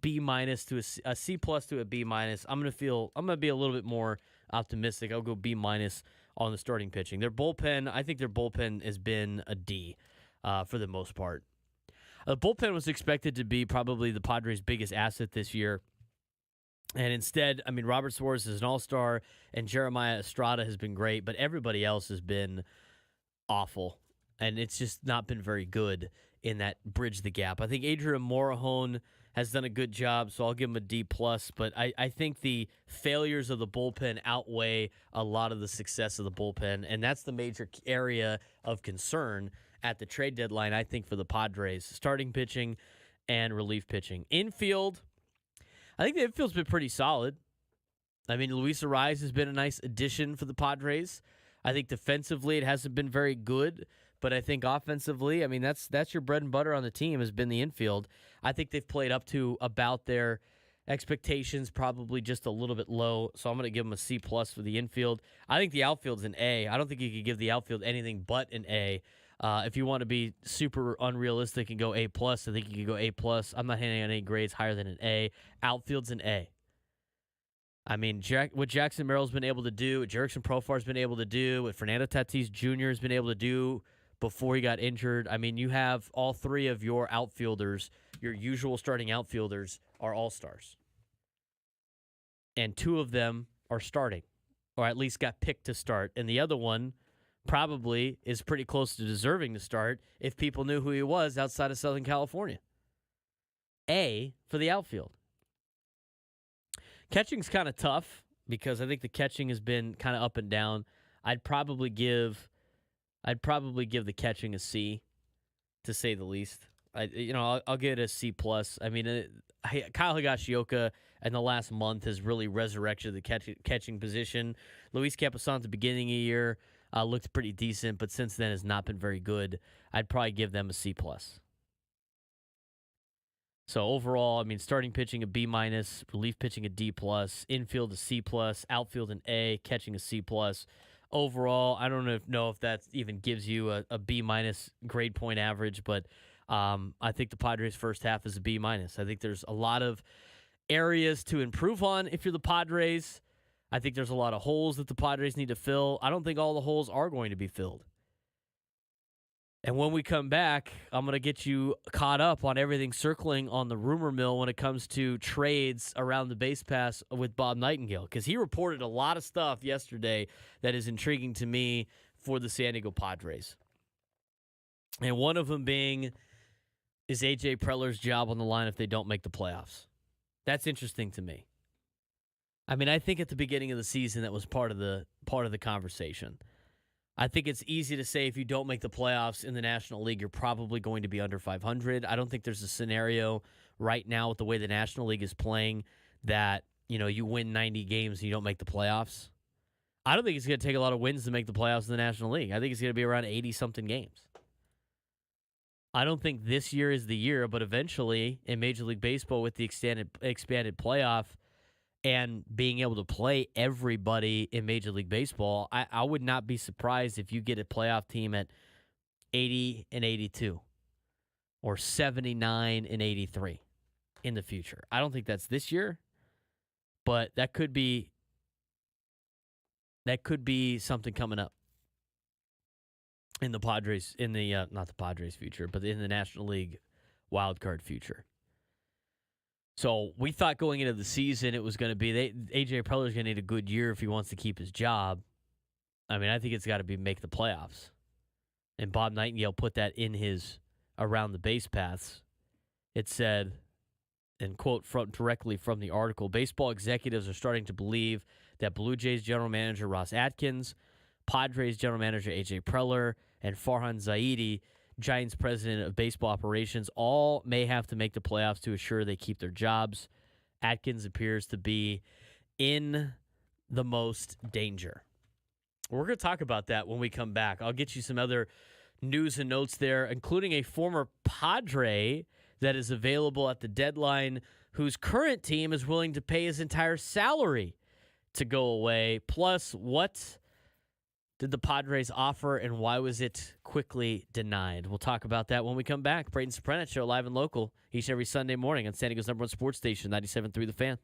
B- to a C+ to a B-. I'm gonna be a little bit more optimistic. I'll go B- on the starting pitching. Their bullpen, I think their bullpen has been a D for the most part. The bullpen was expected to be probably the Padres' biggest asset this year. And instead, I mean, Robert Suarez is an all-star, and Jeremiah Estrada has been great, but everybody else has been awful. and it's just not been very good in that bridge the gap. I think Adrian Morahone has done a good job, so I'll give him a D plus. But I think the failures of the bullpen outweigh a lot of the success of the bullpen, and that's the major area of concern at the trade deadline. I think for the Padres, starting pitching and relief pitching. Infield, I think the infield's been pretty solid. I mean, Luis Ariz has been a nice addition for the Padres. I think defensively it hasn't been very good, but I think offensively, I mean, that's your bread and butter on the team has been the infield. I think they've played up to about their expectations, probably just a little bit low. So I'm going to give them a C plus for the infield. I think the outfield's an A. I don't think you could give the outfield anything but an A. If you want to be super unrealistic and go A plus, I think you could go A plus. I'm not handing out any grades higher than an A. Outfield's an A. I mean, what Jackson Merrill's been able to do, what Jerickson Profar's been able to do, what Fernando Tatis Jr. has been able to do before he got injured. I mean, you have all three of your outfielders, your usual starting outfielders, are all-stars. And two of them are starting, or at least got picked to start. And the other one probably is pretty close to deserving to start if people knew who he was outside of Southern California. A for the outfield. Catching's kind of tough because I think the catching has been kind of up and down. I'd probably give the catching a C, to say the least. I'll give it a C plus. I mean, Kyle Higashioka in the last month has really resurrected the catching position. Luis Campusano at the beginning of the year looked pretty decent, but since then has not been very good. I'd probably give them a C plus. So overall, I mean, starting pitching a B minus, relief pitching a D plus, infield a C plus, outfield an A, catching a C plus. Overall, I don't know if that even gives you a B minus grade point average, but I think the Padres' first half is a B minus. I think there's a lot of areas to improve on if you're the Padres. I think there's a lot of holes that the Padres need to fill. I don't think all the holes are going to be filled. And when we come back, I'm going to get you caught up on everything circling on the rumor mill when it comes to trades around the base pass with Bob Nightingale, because he reported a lot of stuff yesterday that is intriguing to me for the San Diego Padres. And one of them being, is A.J. Preller's job on the line if they don't make the playoffs? That's interesting to me. I mean, I think at the beginning of the season that was part of the conversation. I think it's easy to say if you don't make the playoffs in the National League, you're probably going to be under 500. I don't think there's a scenario right now with the way the National League is playing that, you win 90 games and you don't make the playoffs. I don't think it's going to take a lot of wins to make the playoffs in the National League. I think it's going to be around 80-something games. I don't think this year is the year, but eventually in Major League Baseball with the expanded playoff and being able to play everybody in Major League Baseball, I would not be surprised if you get a playoff team at 80-82 or 79-83 in the future. I don't think that's this year, but that could be something coming up in the Padres, not the Padres future, but in the National League wildcard future. So we thought going into the season it was going to be A.J. Preller's going to need a good year if he wants to keep his job. I mean, I think it's got to be make the playoffs. And Bob Nightingale put that in his around the base paths. It said, and quote directly from the article, baseball executives are starting to believe that Blue Jays general manager Ross Atkins, Padres general manager A.J. Preller, and Farhan Zaidi, Giants president of baseball operations, all may have to make the playoffs to assure they keep their jobs. Atkins appears to be in the most danger. We're going to talk about that when we come back. I'll get you some other news and notes there, including a former Padre that is available at the deadline whose current team is willing to pay his entire salary to go away. Plus, what did the Padres offer, and why was it quickly denied? We'll talk about that when we come back. Braden Surprenant Show, live and local, each and every Sunday morning on San Diego's #1 sports station, 97.3 The Fan.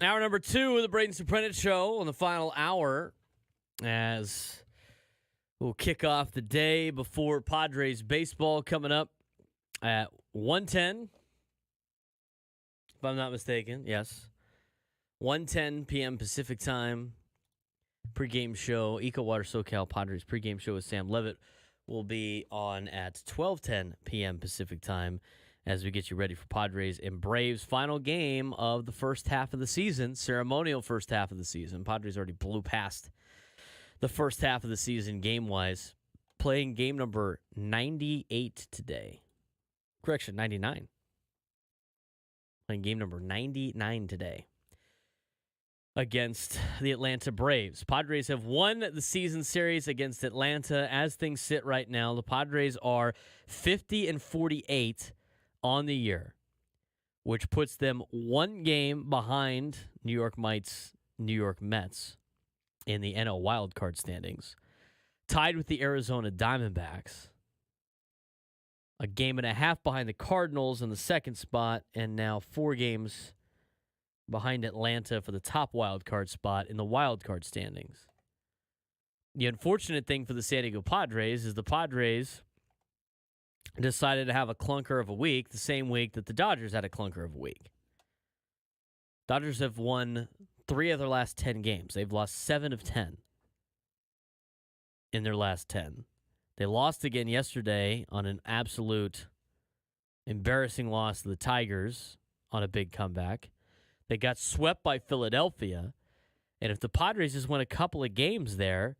Hour number 2 of the Braden Surprenant Show on the final hour as we'll kick off the day before Padres baseball coming up at 1:10, if I'm not mistaken. Yes. 1:10 p.m. Pacific time. Pregame show, Eco Water SoCal Padres pregame show with Sam Levitt will be on at 12:10 p.m. Pacific time as we get you ready for Padres and Braves final game of the first half of the season, ceremonial first half of the season. Padres already blew past the first half of the season game-wise, playing game number 98 today. Correction, 99. Playing game number 99 today against the Atlanta Braves. Padres have won the season series against Atlanta. As things sit right now, the Padres are 50-48 on the year, which puts them one game behind New York Mets in the NL wildcard standings, tied with the Arizona Diamondbacks, a game and a half behind the Cardinals in the second spot, and now 4 games behind Atlanta for the top wildcard spot in the wildcard standings. The unfortunate thing for the San Diego Padres is the Padres decided to have a clunker of a week the same week that the Dodgers had a clunker of a week. Dodgers have won 3 of their last 10 games. They've lost 7 of 10 in their last 10. They lost again yesterday on an absolute embarrassing loss to the Tigers on a big comeback. They got swept by Philadelphia. And if the Padres just win a couple of games there,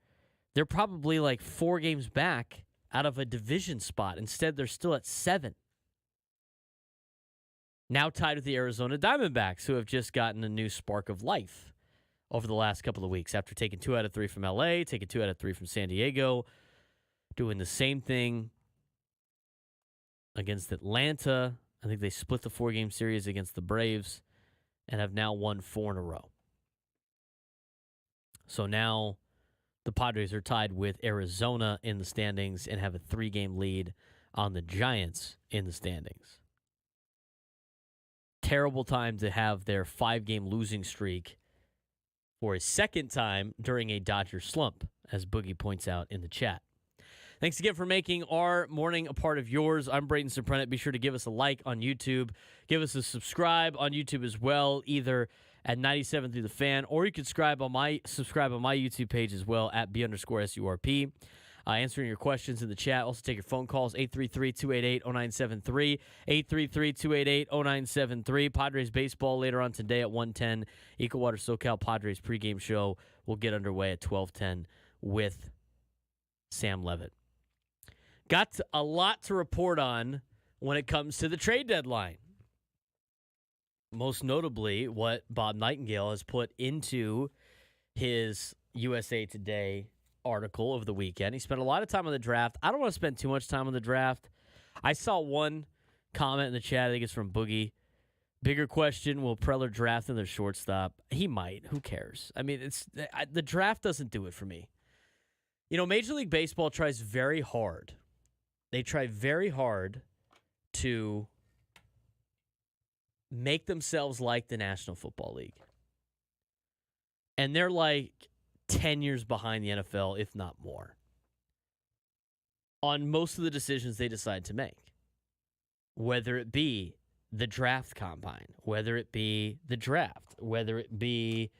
they're probably like 4 games back out of a division spot. Instead, they're still at 7. Now tied with the Arizona Diamondbacks, who have just gotten a new spark of life over the last couple of weeks after taking 2 out of 3 from LA, taking 2 out of 3 from San Diego, doing the same thing against Atlanta. I think they split the 4-game series against the Braves and have now won 4 in a row. So now the Padres are tied with Arizona in the standings and have a 3-game lead on the Giants in the standings. Terrible time to have their 5-game losing streak for a second time during a Dodger slump, as Boogie points out in the chat. Thanks again for making our morning a part of yours. I'm Braden Surprenant. Be sure to give us a like on YouTube. Give us a subscribe on YouTube as well, either at 97 through the fan, or you can subscribe on my YouTube page as well at B_SURP. Answering your questions in the chat. Also take your phone calls, 833-288-0973, 833-288-0973. Padres baseball later on today at 1:10. Eco Water SoCal Padres pregame show will get underway at 12:10 with Sam Levitt. Got a lot to report on when it comes to the trade deadline. Most notably, what Bob Nightingale has put into his USA Today article over the weekend. He spent a lot of time on the draft. I don't want to spend too much time on the draft. I saw one comment in the chat. I think it's from Boogie. Bigger question, will Preller draft in their shortstop? He might. Who cares? I mean, the draft doesn't do it for me. You know, Major League Baseball tries very hard. They try very hard to make themselves like the National Football League. And they're like 10 years behind the NFL, if not more, on most of the decisions they decide to make. Whether it be the draft combine, whether it be the draft, whether it be,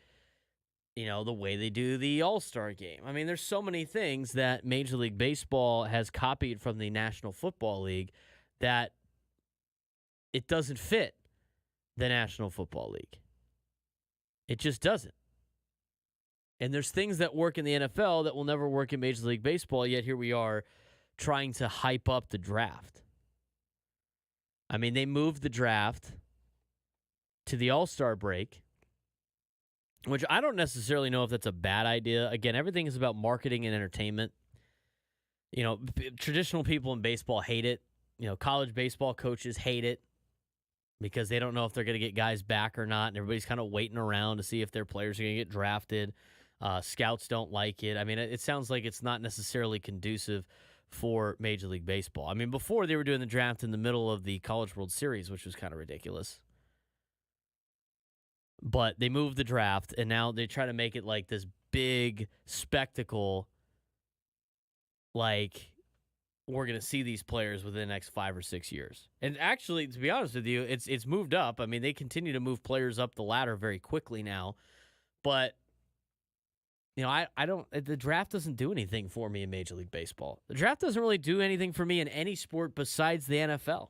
you know, the way they do the All-Star game. I mean, there's so many things that Major League Baseball has copied from the National Football League that it doesn't fit the National Football League. It just doesn't. And there's things that work in the NFL that will never work in Major League Baseball, yet here we are trying to hype up the draft. I mean, they moved the draft to the All-Star break, which I don't necessarily know if that's a bad idea. Again, everything is about marketing and entertainment. You know, traditional people in baseball hate it. You know, college baseball coaches hate it because they don't know if they're going to get guys back or not, and everybody's kind of waiting around to see if their players are going to get drafted. Scouts don't like it. I mean, it sounds like it's not necessarily conducive for Major League Baseball. I mean, before they were doing the draft in the middle of the College World Series, which was kind of ridiculous. But they moved the draft, and now they try to make it like this big spectacle. Like, we're going to see these players within the next 5 or 6 years. And actually, to be honest with you, it's moved up. I mean, they continue to move players up the ladder very quickly now. But, I don't – the draft doesn't do anything for me in Major League Baseball. The draft doesn't really do anything for me in any sport besides the NFL.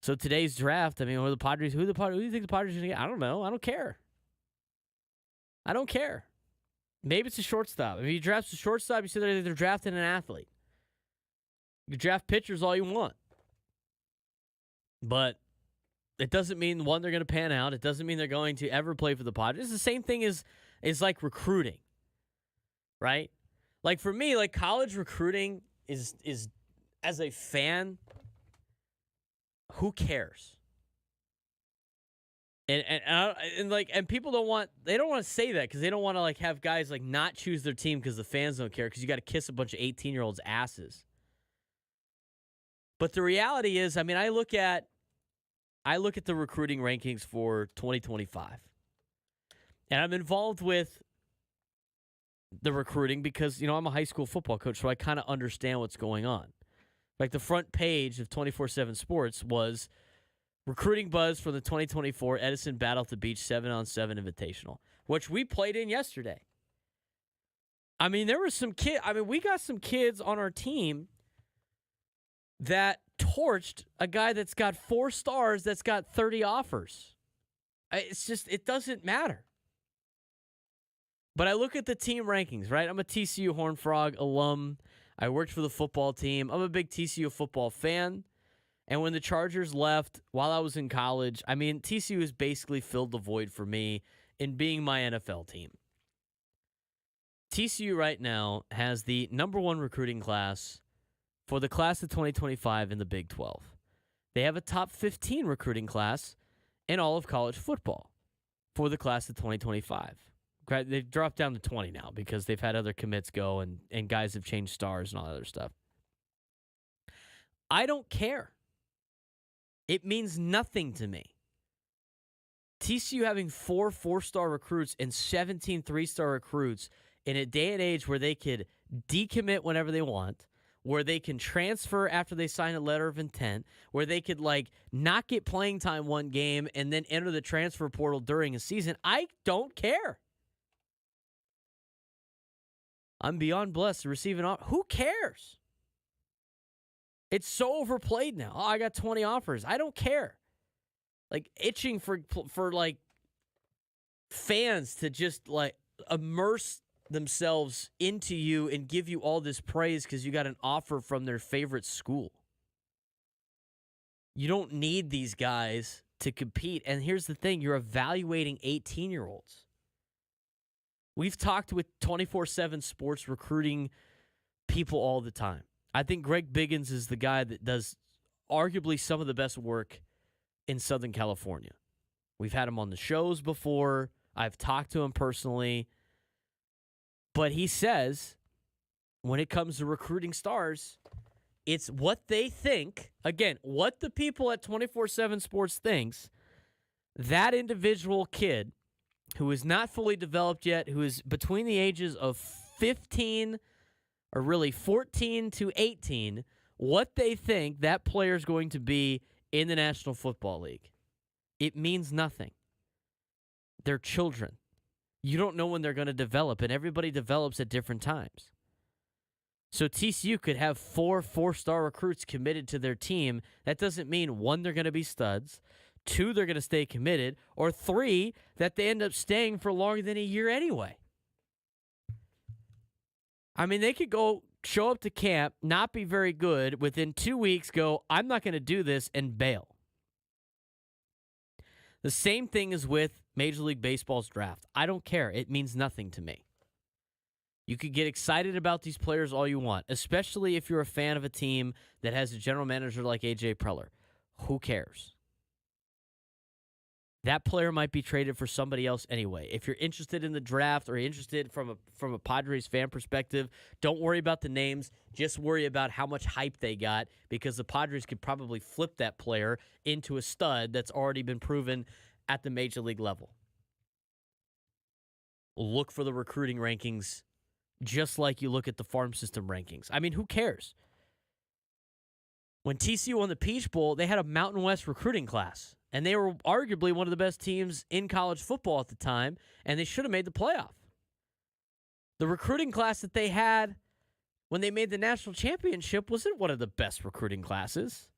So today's draft, I mean, who do you think the Padres are going to get? I don't know. I don't care. Maybe it's a shortstop. If you draft a shortstop, you say they're drafting an athlete. You draft pitchers all you want. But it doesn't mean, one, they're going to pan out. It doesn't mean they're going to ever play for the Padres. It's the same thing as like recruiting, right? Like for me, like college recruiting is as a fan, who cares? And people don't want to say that because they don't want to like have guys like not choose their team because the fans don't care because you got to kiss a bunch of 18-year-olds' asses. But the reality is, I mean, I look at the recruiting rankings for 2025, and I'm involved with the recruiting because I'm a high school football coach, so I kind of understand what's going on. Like the front page of 24/7 Sports was recruiting buzz for the 2024 Edison Battle at the Beach 7-on-7 Invitational, which we played in yesterday. I mean, there were some kids. I mean, we got some kids on our team that torched a guy that's got 4 stars that's got 30 offers. It's just, it doesn't matter. But I look at the team rankings, right? I'm a TCU Horned Frog alum. I worked for the football team. I'm a big TCU football fan. And when the Chargers left while I was in college, I mean, TCU has basically filled the void for me in being my NFL team. TCU right now has the number 1 recruiting class for the class of 2025 in the Big 12. They have a top 15 recruiting class in all of college football for the class of 2025. They've dropped down to 20 now because they've had other commits go and guys have changed stars and all that other stuff. I don't care. It means nothing to me. TCU having 4 4-star recruits and 17 3-star recruits in a day and age where they could decommit whenever they want, where they can transfer after they sign a letter of intent, where they could not get playing time one game and then enter the transfer portal during a season. I don't care. I'm beyond blessed to receive an offer. Who cares? It's so overplayed now. Oh, I got 20 offers. I don't care. Itching for fans to just immerse themselves into you and give you all this praise because you got an offer from their favorite school. You don't need these guys to compete. And here's the thing. You're evaluating 18-year-olds. We've talked with 24/7 Sports recruiting people all the time. I think Greg Biggins is the guy that does arguably some of the best work in Southern California. We've had him on the shows before. I've talked to him personally. But he says when it comes to recruiting stars, it's what they think. Again, what the people at 24/7 Sports thinks. That individual kid who is not fully developed yet, who is between the ages of 15 or really 14 to 18, what they think that player is going to be in the National Football League. It means nothing. They're children. You don't know when they're going to develop, and everybody develops at different times. So TCU could have 4 4-star recruits committed to their team. That doesn't mean, 1, they're going to be studs, 2, they're going to stay committed, or 3, that they end up staying for longer than a year anyway. I mean, they could go show up to camp, not be very good, within 2 weeks go, I'm not going to do this, and bail. The same thing is with Major League Baseball's draft. I don't care. It means nothing to me. You could get excited about these players all you want, especially if you're a fan of a team that has a general manager like A.J. Preller. Who cares? That player might be traded for somebody else anyway. If you're interested in the draft or interested from a Padres fan perspective, don't worry about the names. Just worry about how much hype they got because the Padres could probably flip that player into a stud that's already been proven at the major league level. Look for the recruiting rankings just like you look at the farm system rankings. I mean, who cares? When TCU won the Peach Bowl, they had a Mountain West recruiting class, and they were arguably one of the best teams in college football at the time, and they should have made the playoff. The recruiting class that they had when they made the national championship wasn't one of the best recruiting classes.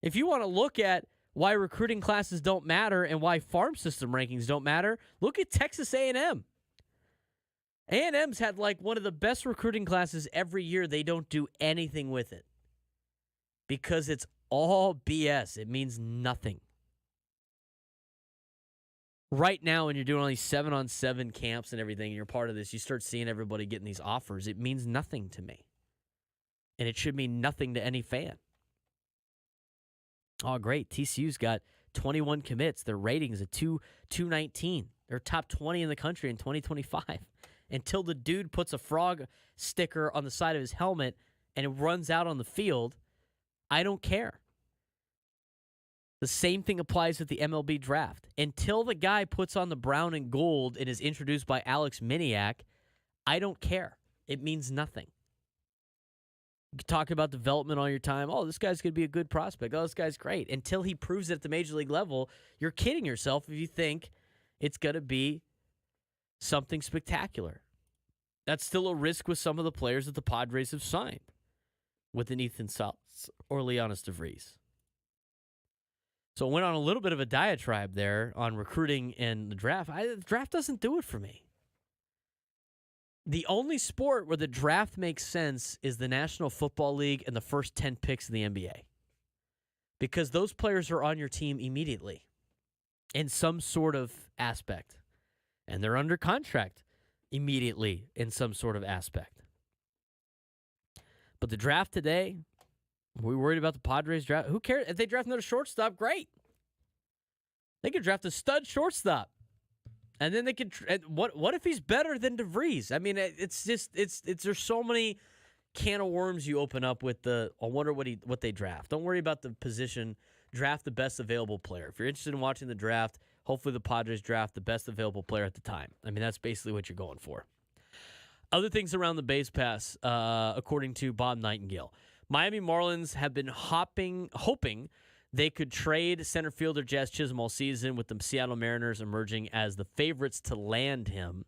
If you want to look at why recruiting classes don't matter and why farm system rankings don't matter, look at Texas A&M. A&M's had like one of the best recruiting classes every year. They don't do anything with it because it's all BS. It means nothing. Right now, when you're doing all these 7-on-7 camps and everything, and you're part of this, you start seeing everybody getting these offers. It means nothing to me. And it should mean nothing to any fan. Oh, great. TCU's got 21 commits. Their rating is a 219. They're top 20 in the country in 2025. Until the dude puts a frog sticker on the side of his helmet and it runs out on the field, I don't care. The same thing applies with the MLB draft. Until the guy puts on the brown and gold and is introduced by Alex Miniak, I don't care. It means nothing. You can talk about development all your time. Oh, this guy's going to be a good prospect. Oh, this guy's great. Until he proves it at the major league level, you're kidding yourself if you think it's going to be something spectacular. That's still a risk with some of the players that the Padres have signed, with an Ethan Salas or Leonis DeVries. So I went on a little bit of a diatribe there on recruiting and the draft. The draft doesn't do it for me. The only sport where the draft makes sense is the National Football League and the first 10 picks in the NBA. Because those players are on your team immediately in some sort of aspect. And they're under contract immediately in some sort of aspect. But the draft today, are we worried about the Padres draft? Who cares? If they draft another shortstop, great. They could draft a stud shortstop. And then they could. What if he's better than DeVries? I mean, it's there's so many can of worms you open up with the. I wonder what they draft. Don't worry about the position. Draft the best available player. If you're interested in watching the draft, hopefully the Padres draft the best available player at the time. I mean, that's basically what you're going for. Other things around the base pass, according to Bob Nightingale, Miami Marlins have been hoping they could trade center fielder Jazz Chisholm all season, with the Seattle Mariners emerging as the favorites to land him.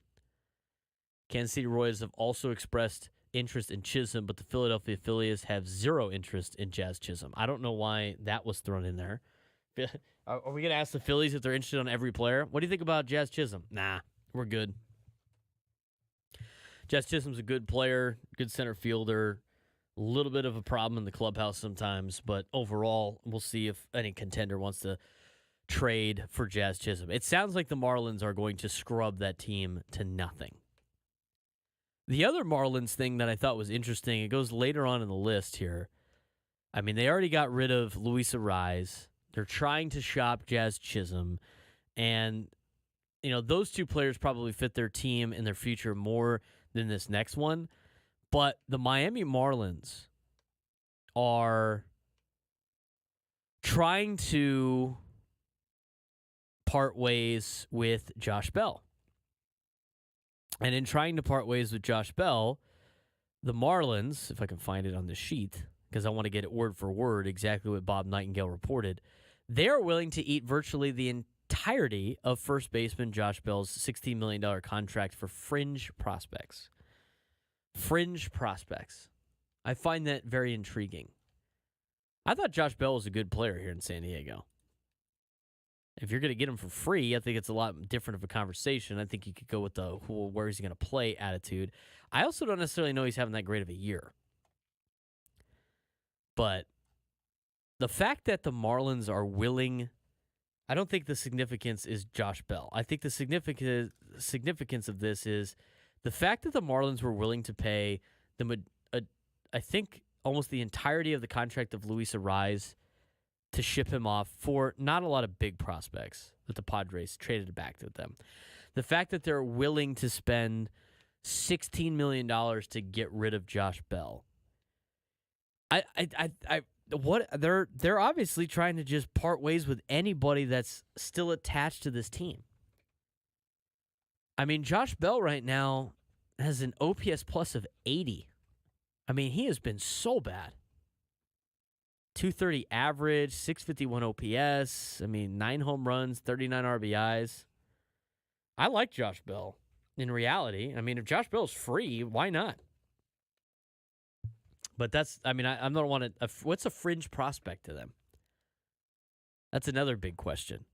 Kansas City Royals have also expressed interest in Chisholm, but the Philadelphia Phillies have zero interest in Jazz Chisholm. I don't know why that was thrown in there. Are we going to ask the Phillies if they're interested on every player? What do you think about Jazz Chisholm? Nah, we're good. Jazz Chisholm's a good player, good center fielder. A little bit of a problem in the clubhouse sometimes, but overall, we'll see if any contender wants to trade for Jazz Chisholm. It sounds like the Marlins are going to scrub that team to nothing. The other Marlins thing that I thought was interesting, it goes later on in the list here. I mean, they already got rid of Luis Arraez. They're trying to shop Jazz Chisholm. And, you know, those two players probably fit their team and their future more than this next one. But the Miami Marlins are trying to part ways with Josh Bell. And in trying to part ways with Josh Bell, the Marlins, if I can find it on the sheet, because I want to get it word for word exactly what Bob Nightingale reported, they are willing to eat virtually the entirety of first baseman Josh Bell's $16 million contract for fringe prospects. Fringe prospects. I find that very intriguing. I thought Josh Bell was a good player here in San Diego. If you're going to get him for free, I think it's a lot different of a conversation. I think you could go with the where is he going to play attitude. I also don't necessarily know he's having that great of a year. But the fact that the Marlins are willing, I don't think the significance is Josh Bell. I think the significance of this is the fact that the Marlins were willing to pay I think almost the entirety of the contract of Luis Arraez to ship him off for not a lot of big prospects that the Padres traded back to them. The fact that they're willing to spend $16 million to get rid of Josh Bell. what they're obviously trying to just part ways with anybody that's still attached to this team. I mean, Josh Bell right now has an OPS plus of 80. I mean, he has been so bad. 230 average, 651 OPS. I mean, 9 home runs, 39 RBIs. I like Josh Bell in reality. I mean, if Josh Bell's free, why not? But that's, I mean, I don't want to, what's a fringe prospect to them? That's another big question.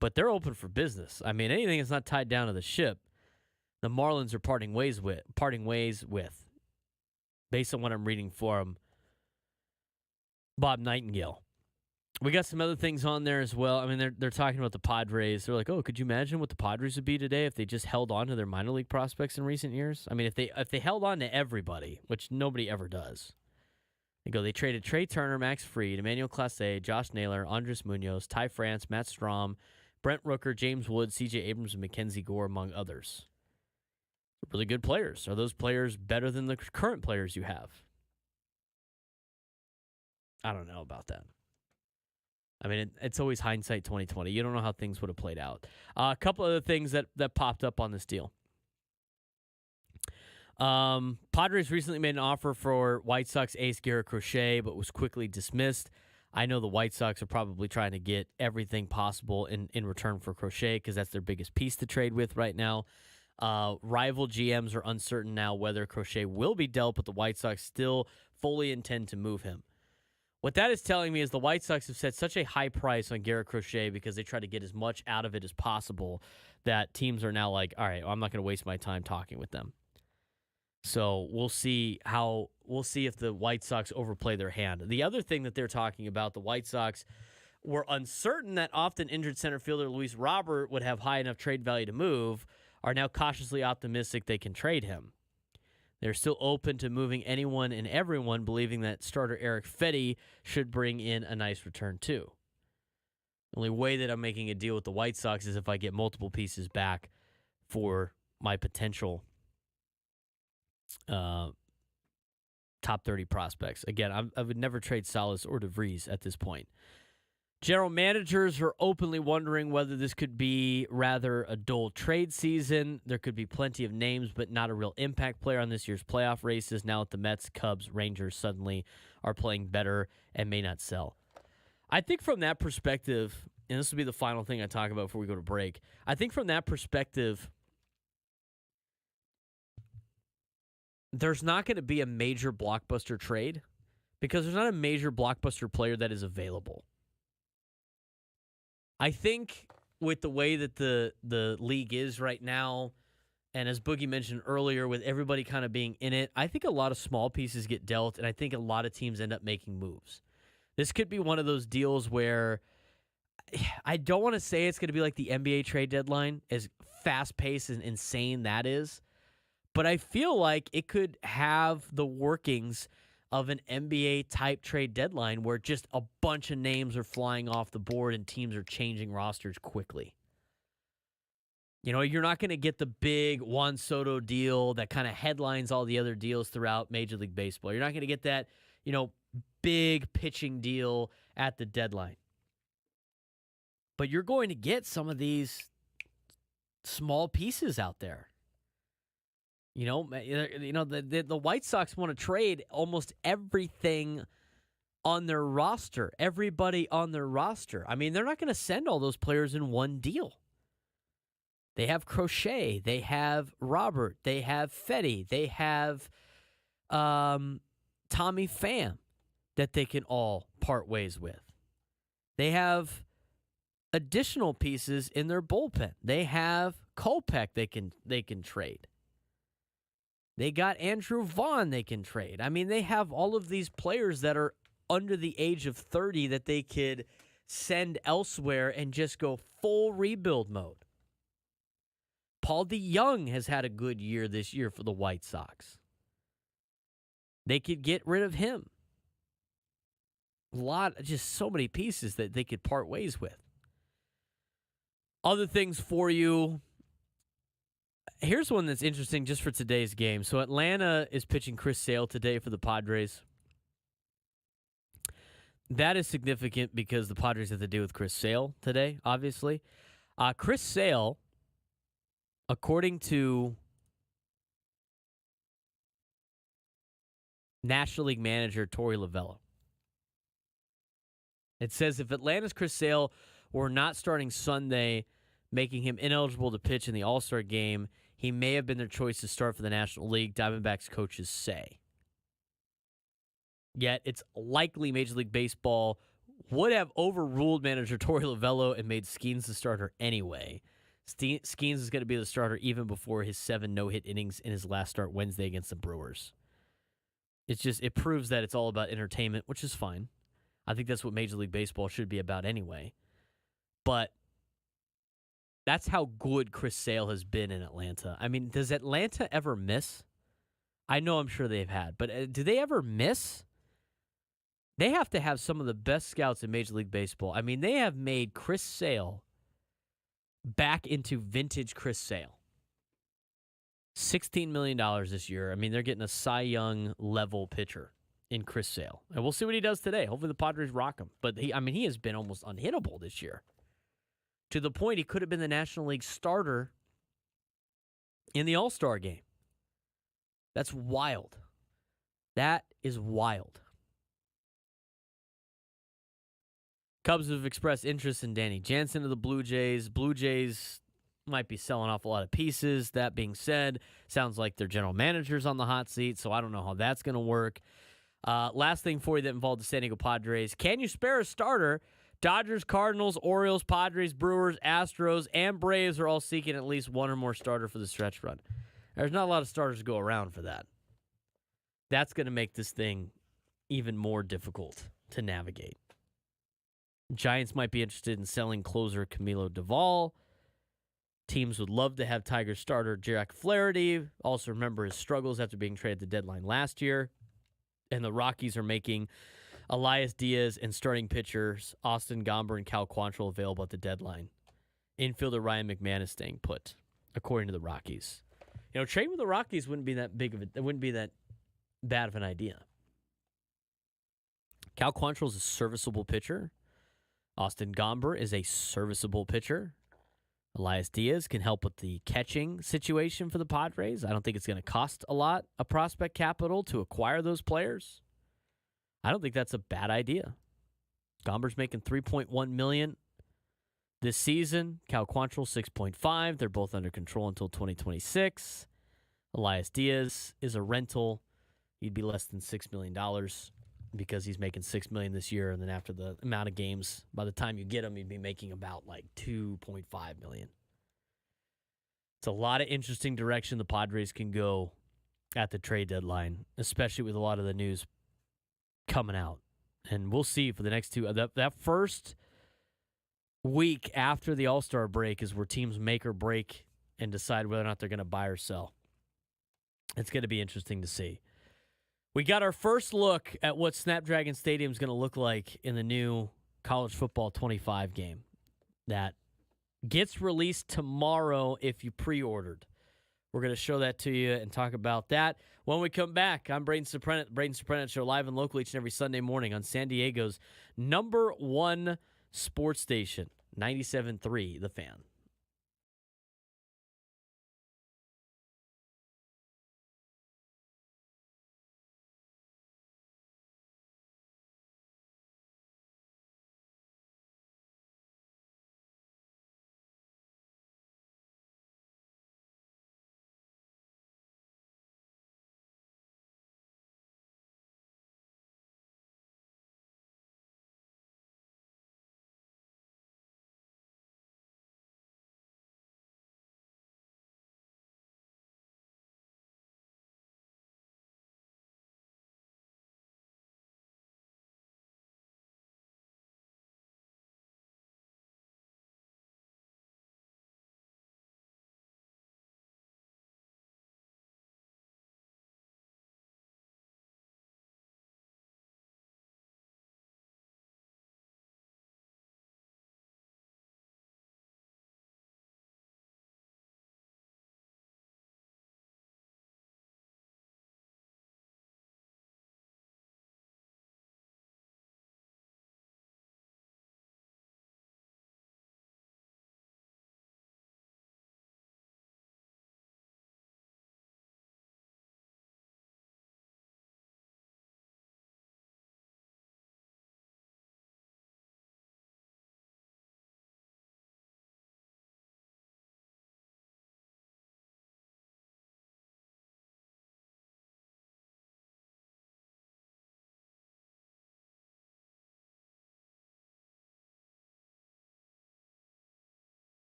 But they're open for business. I mean, anything that's not tied down to the ship, the Marlins are parting ways with, based on what I'm reading from Bob Nightingale. We got some other things on there as well. I mean, they're talking about the Padres. They're like, oh, could you imagine what the Padres would be today if they just held on to their minor league prospects in recent years? I mean, if they held on to everybody, which nobody ever does. They traded Trey Turner, Max Fried, Emmanuel Clase, Josh Naylor, Andres Munoz, Ty France, Matt Strahm, Brent Rooker, James Wood, C.J. Abrams, and Mackenzie Gore, among others. Really good players. Are those players better than the current players you have? I don't know about that. I mean, it's always hindsight 2020. You don't know how things would have played out. A couple other things that popped up on this deal. Padres recently made an offer for White Sox ace Garrett Crochet, but was quickly dismissed. I know the White Sox are probably trying to get everything possible in return for Crochet because that's their biggest piece to trade with right now. Rival GMs are uncertain now whether Crochet will be dealt, but the White Sox still fully intend to move him. What that is telling me is the White Sox have set such a high price on Garrett Crochet because they try to get as much out of it as possible that teams are now like, all right, I'm not going to waste my time talking with them. So we'll see if the White Sox overplay their hand. The other thing that they're talking about, the White Sox were uncertain that often injured center fielder Luis Robert would have high enough trade value to move, are now cautiously optimistic they can trade him. They're still open to moving anyone and everyone, believing that starter Eric Fetty should bring in a nice return too. The only way that I'm making a deal with the White Sox is if I get multiple pieces back for my potential top 30 prospects. Again, I would never trade Salas or DeVries at this point. General managers are openly wondering whether this could be rather a dull trade season. There could be plenty of names, but not a real impact player on this year's playoff races now that the Mets, Cubs, Rangers suddenly are playing better and may not sell. I think from that perspective, and this will be the final thing I talk about before we go to break, I think from that perspective, there's not going to be a major blockbuster trade because there's not a major blockbuster player that is available. I think with the way that the league is right now, and as Boogie mentioned earlier, with everybody kind of being in it, I think a lot of small pieces get dealt, and I think a lot of teams end up making moves. This could be one of those deals where I don't want to say it's going to be like the NBA trade deadline, as fast-paced and insane that is, but I feel like it could have the workings of an NBA-type trade deadline where just a bunch of names are flying off the board and teams are changing rosters quickly. You know, you're not going to get the big Juan Soto deal that kind of headlines all the other deals throughout Major League Baseball. You're not going to get that, big pitching deal at the deadline. But you're going to get some of these small pieces out there. The White Sox want to trade almost everything on their roster, everybody on their roster. I mean, they're not going to send all those players in one deal. They have Crochet, they have Robert, they have Fetty, they have Tommy Pham that they can all part ways with. They have additional pieces in their bullpen. They have Kopech they can trade. They got Andrew Vaughn they can trade. I mean, they have all of these players that are under the age of 30 that they could send elsewhere and just go full rebuild mode. Paul DeYoung has had a good year this year for the White Sox. They could get rid of him. Just so many pieces that they could part ways with. Other things for you. Here's one that's interesting just for today's game. So Atlanta is pitching Chris Sale today for the Padres. that is significant because the Padres have to deal with Chris Sale today, obviously. Chris Sale, according to National League manager Torey Lovullo, it says if Atlanta's Chris Sale were not starting Sunday, making him ineligible to pitch in the All-Star game, he may have been their choice to start for the National League, Diamondbacks coaches say. Yet it's likely Major League Baseball would have overruled manager Torey Lovullo and made Skeens the starter anyway. Skeens is going to be the starter even before his 7 no-hit innings in his last start Wednesday against the Brewers. It proves that it's all about entertainment, which is fine. I think that's what Major League Baseball should be about anyway. But that's how good Chris Sale has been in Atlanta. I mean, does Atlanta ever miss? I know I'm sure they've had, but do they ever miss? They have to have some of the best scouts in Major League Baseball. I mean, they have made Chris Sale back into vintage Chris Sale. $16 million this year. I mean, they're getting a Cy Young level pitcher in Chris Sale. And we'll see what he does today. Hopefully the Padres rock him. But he has been almost unhittable this year. To the point he could have been the National League starter in the All-Star game. That's wild. That is wild. Cubs have expressed interest in Danny Jansen of the Blue Jays. Blue Jays might be selling off a lot of pieces. That being said, sounds like their general manager's on the hot seat, so I don't know how that's going to work. Last thing for you that involved the San Diego Padres. Can you spare a starter? Dodgers, Cardinals, Orioles, Padres, Brewers, Astros, and Braves are all seeking at least one or more starter for the stretch run. There's not a lot of starters to go around for that. That's going to make this thing even more difficult to navigate. Giants might be interested in selling closer Camilo Doval. Teams would love to have Tigers starter Jack Flaherty. Also remember his struggles after being traded at the deadline last year. And the Rockies are making Elias Diaz and starting pitchers Austin Gomber and Cal Quantrill available at the deadline. Infielder Ryan McMahon is staying put, according to the Rockies. Trading with the Rockies wouldn't be that bad of an idea. Cal Quantrill is a serviceable pitcher. Austin Gomber is a serviceable pitcher. Elias Diaz can help with the catching situation for the Padres. I don't think it's going to cost a lot of prospect capital to acquire those players. I don't think that's a bad idea. Gomber's making $3.1 million this season. Cal Quantrill $6.5. They're both under control until 2026. Elias Diaz is a rental. He'd be less than $6 million because he's making $6 million this year, and then after the amount of games, by the time you get him, he'd be making about like $2.5 million. It's a lot of interesting direction the Padres can go at the trade deadline, especially with a lot of the news coming out. And we'll see for the next two. That first week after the All-Star break is where teams make or break and decide whether or not they're going to buy or sell. It's going to be interesting to see. We got our first look at what Snapdragon Stadium is going to look like in the new College Football 25 game that gets released tomorrow if you pre-ordered. We're going to show that to you and talk about that. When we come back, I'm Braden Surprenant. Braden Surprenant Show live and local each and every Sunday morning on San Diego's #1 sports station, 97.3 The Fan.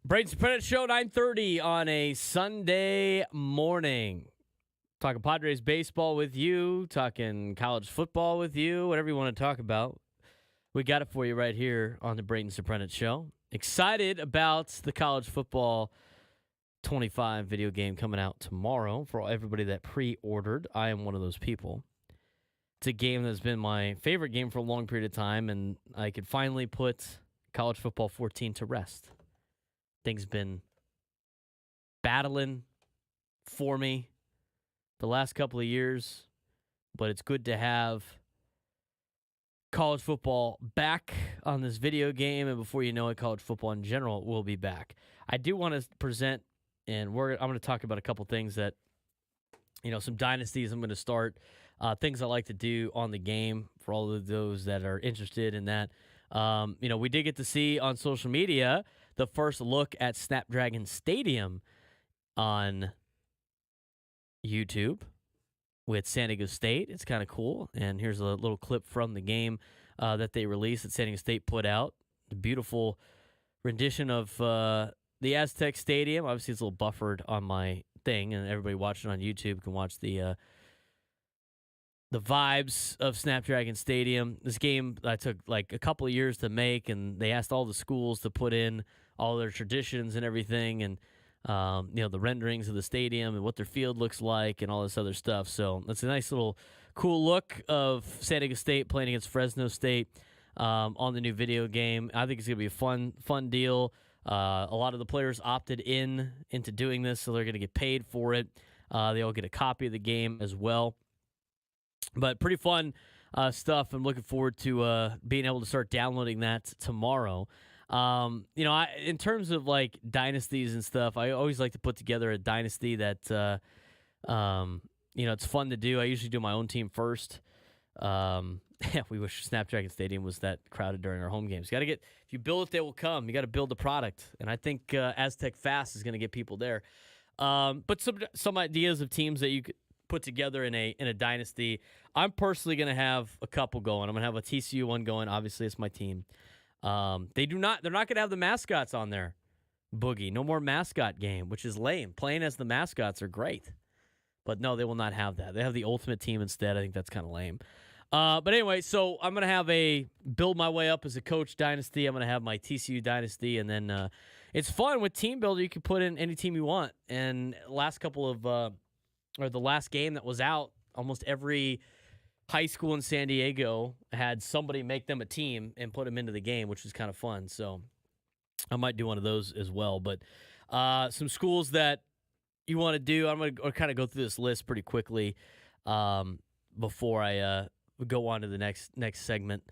Braden Surprenant Show, 9:30 on a Sunday morning. Talking Padres baseball with you, talking college football with you, whatever you want to talk about. We got it for you right here on the Braden Surprenant Show. Excited about the college football 25 video game coming out tomorrow for everybody that pre-ordered. I am one of those people. It's a game that's been my favorite game for a long period of time, and I could finally put college football 14 to rest. Things been battling for me the last couple of years, but it's good to have college football back on this video game, and before you know it, college football in general will be back. I do want to present, and I'm going to talk about a couple things that, some dynasties I'm going to start, things I like to do on the game for all of those that are interested in that. We did get to see on social media the first look at Snapdragon Stadium on YouTube with San Diego State. It's kind of cool. And here's a little clip from the game that they released that San Diego State put out. A beautiful rendition of the Aztec Stadium. Obviously, it's a little buffered on my thing, and everybody watching on YouTube can watch the vibes of Snapdragon Stadium. This game I took like a couple of years to make, and they asked all the schools to put in all their traditions and everything, and the renderings of the stadium and what their field looks like and all this other stuff. So it's a nice little cool look of San Diego State playing against Fresno State on the new video game. I think it's going to be a fun deal. A lot of the players opted into doing this, so they're going to get paid for it. They all get a copy of the game as well. But pretty fun stuff. I'm looking forward to being able to start downloading that tomorrow. In terms of like dynasties and stuff, I always like to put together a dynasty that, it's fun to do. I usually do my own team first. We wish Snapdragon Stadium was that crowded during our home games. If you build it, they will come. You got to build the product. And I think Aztec Fast is going to get people there. But some ideas of teams that you could put together in a dynasty. I'm personally going to have a couple going. I'm going to have a TCU one going. Obviously, it's my team. They're not going to have the mascots on there. Boogie. No more mascot game, which is lame. Playing as the mascots are great. But no, they will not have that. They have the ultimate team instead. I think that's kind of lame. But anyway, so I'm going to have a build my way up as a coach dynasty. I'm going to have my TCU dynasty. And then it's fun with Team Builder. You can put in any team you want. And the last game that was out, almost every high school in San Diego had somebody make them a team and put them into the game, which was kind of fun. So I might do one of those as well. But some schools that you want to do, I'm going to kind of go through this list pretty quickly before I go on to the next segment.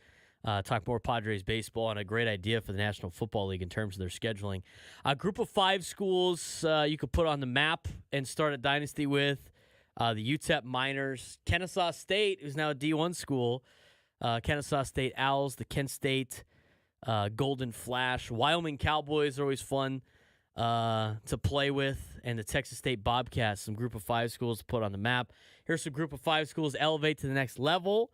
Talk more Padres baseball and a great idea for the National Football League in terms of their scheduling. A group of 5 schools you could put on the map and start a dynasty with. The UTEP Miners, Kennesaw State, who's now a D1 school, Kennesaw State Owls, the Kent State Golden Flash, Wyoming Cowboys are always fun to play with, and the Texas State Bobcats, some group of 5 schools to put on the map. Here's some group of 5 schools to elevate to the next level.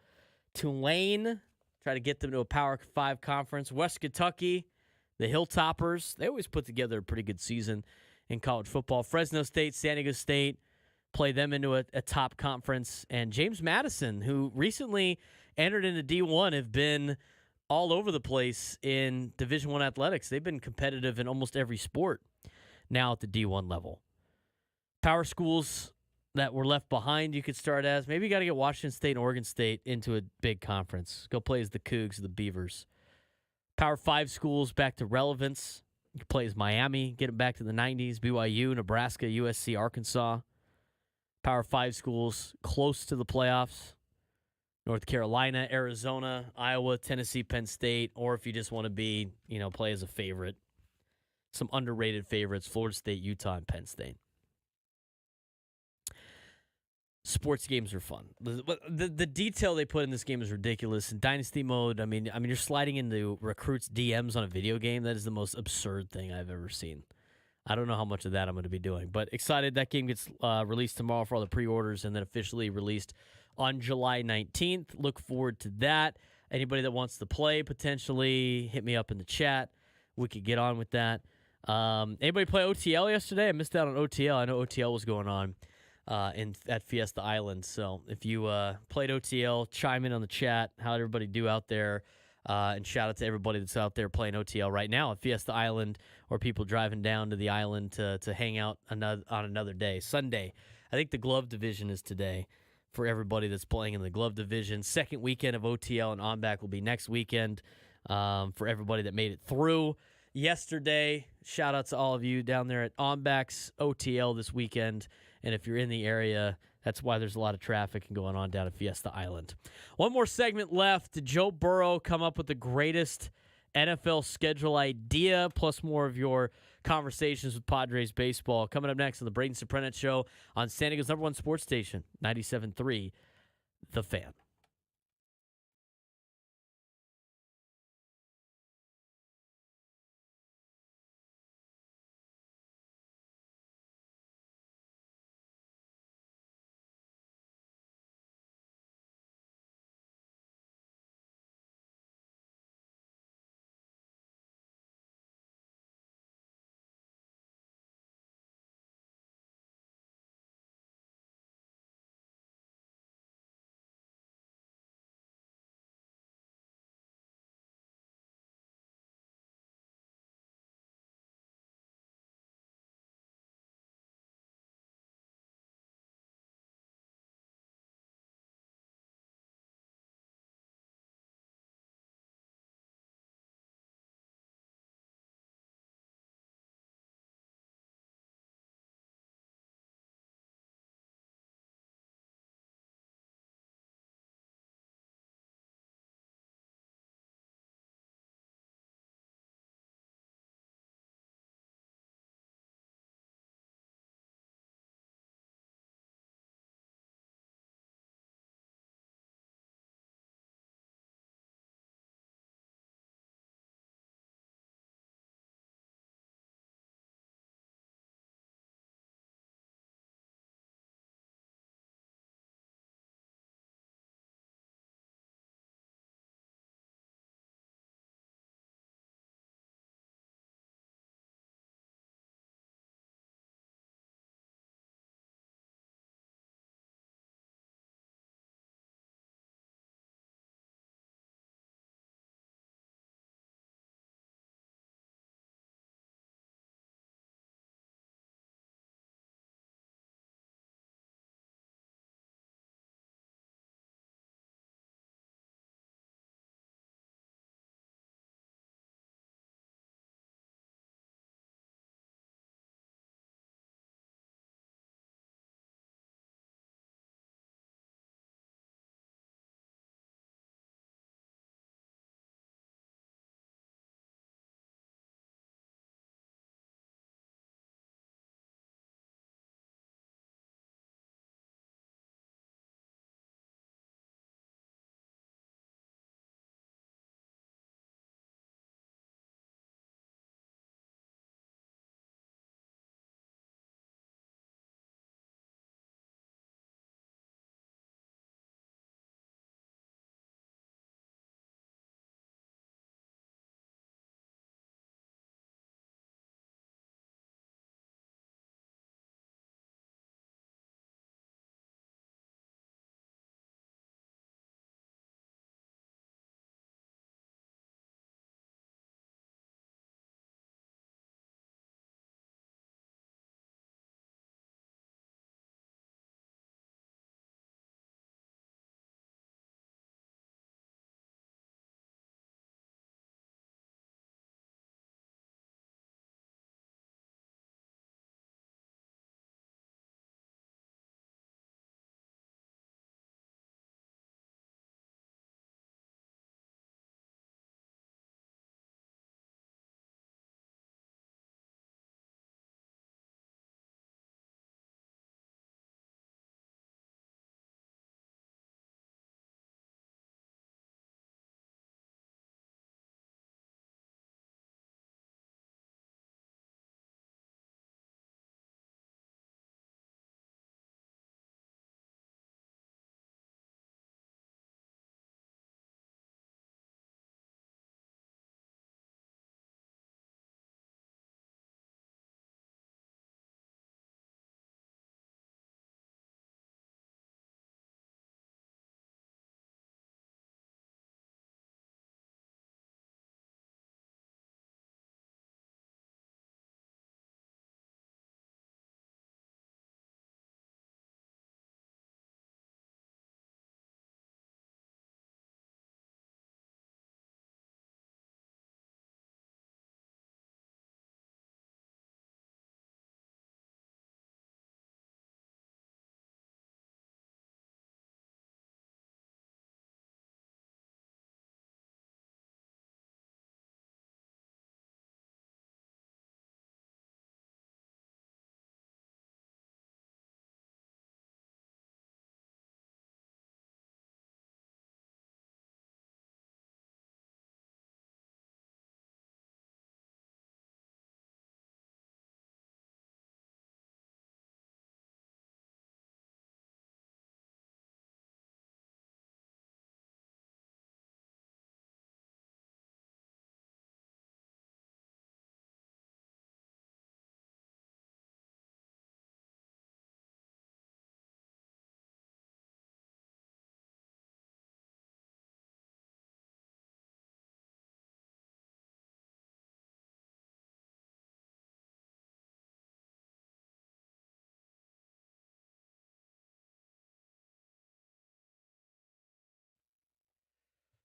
Tulane, try to get them to a Power 5 conference. West Kentucky, the Hilltoppers, they always put together a pretty good season in college football. Fresno State, San Diego State, play them into a top conference. And James Madison, who recently entered into D1, have been all over the place in Division I athletics. They've been competitive in almost every sport now at the D1 level. Power schools that were left behind you could start as. Maybe you got to get Washington State and Oregon State into a big conference. Go play as the Cougs or the Beavers. Power 5 schools back to relevance. You can play as Miami, get it back to the 90s. BYU, Nebraska, USC, Arkansas. Power 5 schools close to the playoffs. North Carolina, Arizona, Iowa, Tennessee, Penn State. Or if you just want to be, play as a favorite. Some underrated favorites, Florida State, Utah, and Penn State. Sports games are fun. The detail they put in this game is ridiculous. In Dynasty mode, I mean, you're sliding into recruits' DMs on a video game. That is the most absurd thing I've ever seen. I don't know how much of that I'm going to be doing, but excited. That game gets released tomorrow for all the pre-orders and then officially released on July 19th. Look forward to that. Anybody that wants to play, potentially hit me up in the chat. We could get on with that. Anybody play OTL yesterday? I missed out on OTL. I know OTL was going on at Fiesta Island. So if you played OTL, chime in on the chat. How'd everybody do out there? And shout out to everybody that's out there playing OTL right now at Fiesta Island, or people driving down to the island to hang out on another day. Sunday. I think the glove division is today for everybody that's playing in the glove division. Second weekend of OTL and On Back will be next weekend for everybody that made it through yesterday. Shout out to all of you down there at On Back's OTL this weekend. And if you're in the area, that's why there's a lot of traffic going on down at Fiesta Island. One more segment left. Did Joe Burrow come up with the greatest NFL schedule idea, plus more of your conversations with Padres baseball? Coming up next on the Braden Surprenant Show on San Diego's #1 sports station, 97.3 The Fan.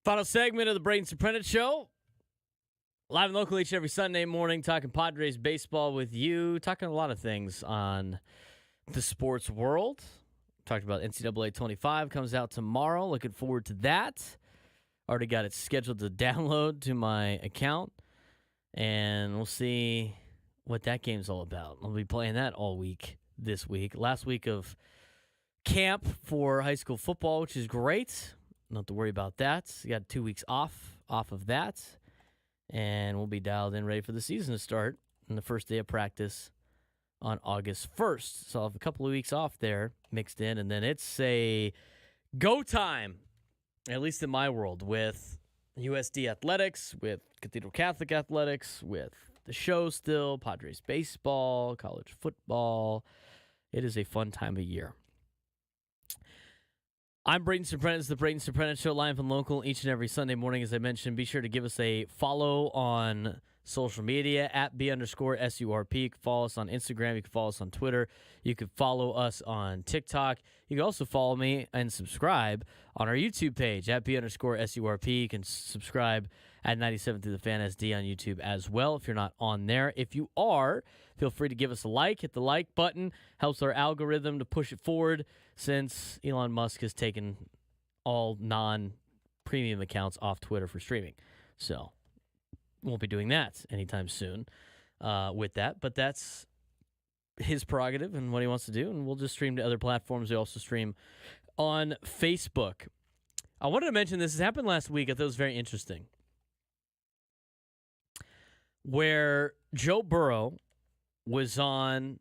Final segment of the Braden Surprenant Show. Live and local each and every Sunday morning, talking Padres baseball with you, talking a lot of things on the sports world. Talked about NCAA 25, comes out tomorrow. Looking forward to that. Already got it scheduled to download to my account, and we'll see what that game's all about. I'll be playing that all week this week. Last week of camp for high school football, which is great. Don't have to worry about that. You got 2 weeks off of that, and we'll be dialed in ready for the season to start on the first day of practice on August 1st. So I'll have a couple of weeks off there mixed in, and then it's a go time, at least in my world, with USD Athletics, with Cathedral Catholic Athletics, with the show still, Padres baseball, college football. It is a fun time of year. I'm Braden Surprenant. It's the Braden Surprenant Show, live and local each and every Sunday morning. As I mentioned, be sure to give us a follow on social media at @B_SURP. You can follow us on Instagram. You can follow us on Twitter. You can follow us on TikTok. You can also follow me and subscribe on our YouTube page at @B_SURP. You can subscribe at 97 through the Fan SD on YouTube as well if you're not on there. If you are, feel free to give us a like. Hit the like button. Helps our algorithm to push it forward since Elon Musk has taken all non-premium accounts off Twitter for streaming. So won't be doing that anytime soon with that. But that's his prerogative and what he wants to do, and we'll just stream to other platforms. We also stream on Facebook. I wanted to mention this. This happened last week. I thought it was very interesting, where Joe Burrow was on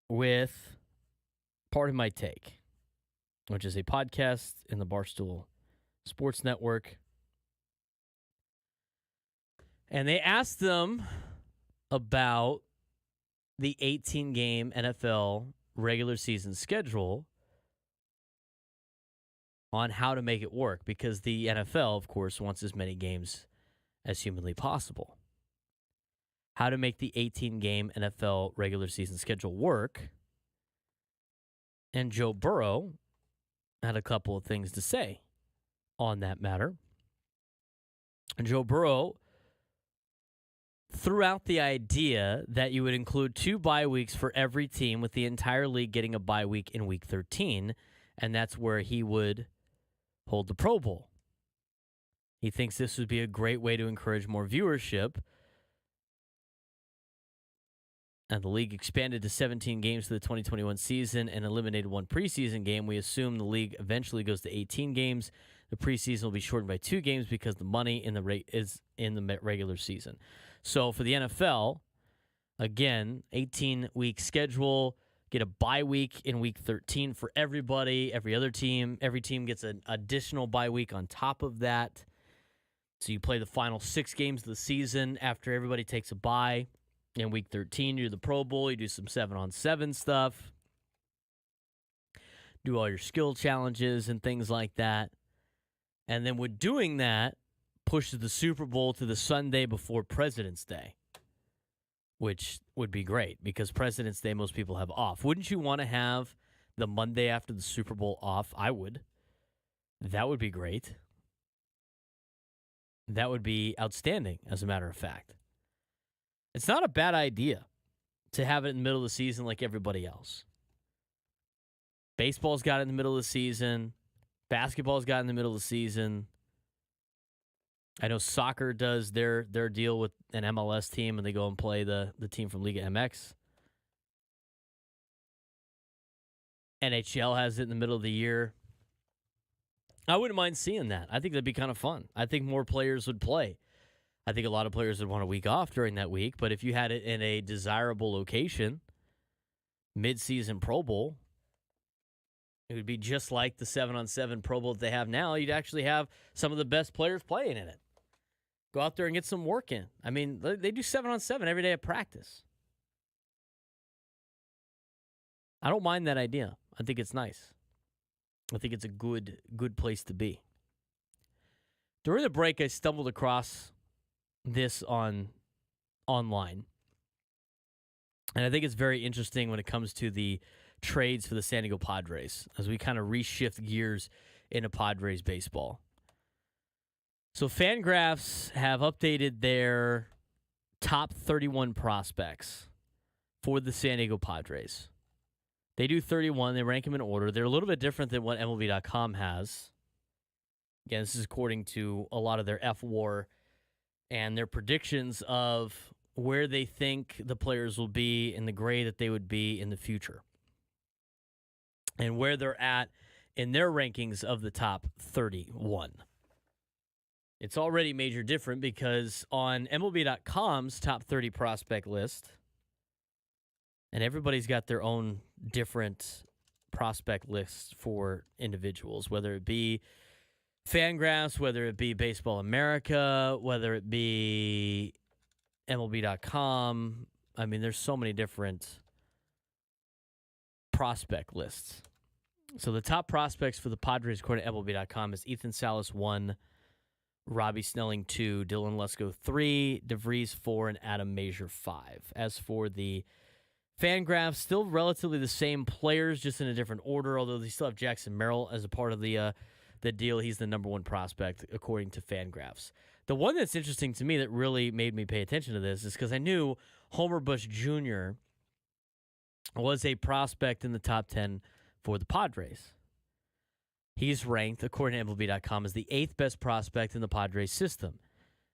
with Part of My Take, which is a podcast in the Barstool Sports Network. And they asked them about the 18-game NFL regular season schedule on how to make it work, because the NFL, of course, wants as many games as humanly possible. How to make the 18-game NFL regular season schedule work. And Joe Burrow had a couple of things to say on that matter. And Joe Burrow threw out the idea that you would include 2 bye weeks for every team, with the entire league getting a bye week in week 13, and that's where he would hold the Pro Bowl. He thinks this would be a great way to encourage more viewership. And the league expanded to 17 games for the 2021 season and eliminated 1 preseason game. We assume the league eventually goes to 18 games. The preseason will be shortened by 2 games because the money in the is in the regular season. So for the NFL, again, 18-week schedule, get a bye week in week 13 for everybody. Every team gets an additional bye week on top of that. So you play the final 6 games of the season after everybody takes a bye. In week 13, you do the Pro Bowl, you do some 7-on-7 stuff, do all your skill challenges and things like that. And then with doing that, pushes the Super Bowl to the Sunday before President's Day, which would be great because President's Day most people have off. Wouldn't you want to have the Monday after the Super Bowl off? I would. That would be great. That would be outstanding, as a matter of fact. It's not a bad idea to have it in the middle of the season like everybody else. Baseball's got it in the middle of the season. Basketball's got it in the middle of the season. I know soccer does their deal with an MLS team, and they go and play the team from Liga MX. NHL has it in the middle of the year. I wouldn't mind seeing that. I think that'd be kind of fun. I think more players would play. I think a lot of players would want a week off during that week, but if you had it in a desirable location, mid-season Pro Bowl, it would be just like the 7-on-7 Pro Bowl that they have now. You'd actually have some of the best players playing in it. Go out there and get some work in. I mean, they do 7-on-7 every day at practice. I don't mind that idea. I think it's nice. I think it's a good place to be. During the break, I stumbled across this online. And I think it's very interesting when it comes to the trades for the San Diego Padres as we kind of reshift gears into Padres baseball. So Fangraphs have updated their top 31 prospects for the San Diego Padres. They do 31. They rank them in order. They're a little bit different than what MLB.com has. Again, this is according to a lot of their F-WAR and their predictions of where they think the players will be and the grade that they would be in the future, and where they're at in their rankings of the top 31. It's already major different because on MLB.com's top 30 prospect list, and everybody's got their own different prospect lists for individuals, whether it be Fangraphs, whether it be Baseball America, whether it be MLB.com. I mean, there's so many different prospect lists. So the top prospects for the Padres, according to MLB.com, is Ethan Salas 1, Robbie Snelling 2, Dylan Lesko 3, DeVries 4, and Adam Mazur 5. As for the Fangraphs, still relatively the same players, just in a different order, although they still have Jackson Merrill as a part of the deal. He's the number one prospect, according to Fangraphs. The one that's interesting to me that really made me pay attention to this is because I knew Homer Bush Jr. was a prospect in the top 10 for the Padres. He's ranked, according to MLB.com, as the 8th best prospect in the Padres system.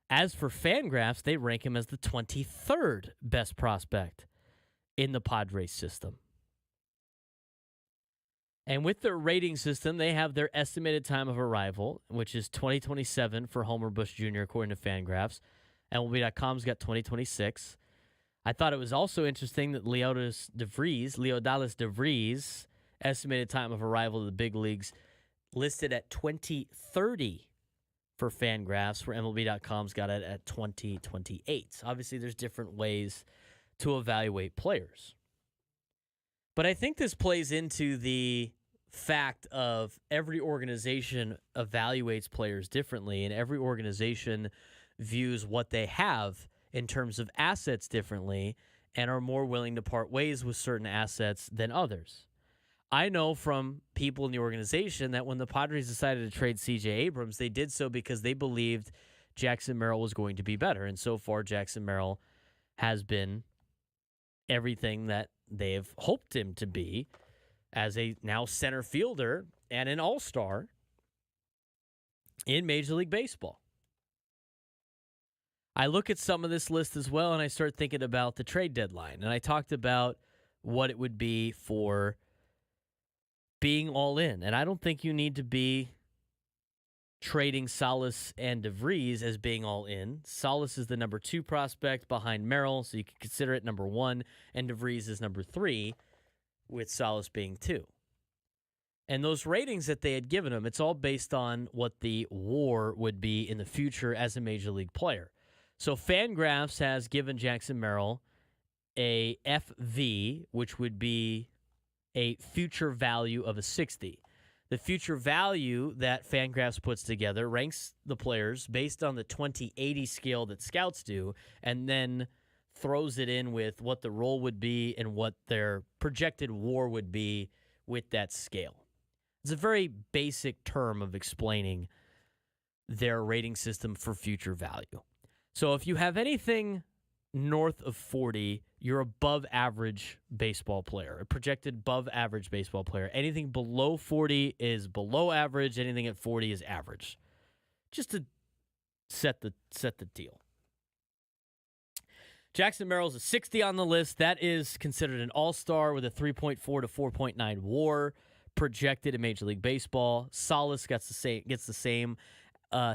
As for Fangraphs, they rank him as the 23rd best prospect in the Padres system. And with their rating system, they have their estimated time of arrival, which is 2027 for Homer Bush Jr., according to Fangraphs. MLB.com's got 2026. I thought it was also interesting that Leodalis DeVries' estimated time of arrival to the big leagues listed at 2030 for Fangraphs, where MLB.com's got it at 2028. Obviously, there's different ways to evaluate players. But I think this plays into the fact of every organization evaluates players differently, and every organization views what they have in terms of assets differently and are more willing to part ways with certain assets than others. I know from people in the organization that when the Padres decided to trade C.J. Abrams, they did so because they believed Jackson Merrill was going to be better. And so far, Jackson Merrill has been everything that they've hoped him to be as a now center fielder and an all-star in Major League Baseball. I look at some of this list as well, and I start thinking about the trade deadline. And I talked about what it would be for being all in. And I don't think you need to be trading Salas and DeVries as being all in. Salas is the number 2 prospect behind Merrill, so you can consider it number 1, and DeVries is number 3, with Salas being 2. And those ratings that they had given him, it's all based on what the WAR would be in the future as a Major League player. So Fangraphs has given Jackson Merrill a FV, which would be a future value of a 60. The future value that Fangraphs puts together ranks the players based on the 2080 scale that scouts do, and then throws it in with what the role would be and what their projected WAR would be with that scale. It's a very basic term of explaining their rating system for future value. So if you have anything north of 40, you're above average baseball player, a projected above average baseball player. Anything below 40 is below average. Anything at 40 is average. Just to set the deal. Jackson Merrill's a 60 on the list. That is considered an all-star with a 3.4 to 4.9 WAR projected in Major League Baseball. Salas gets the same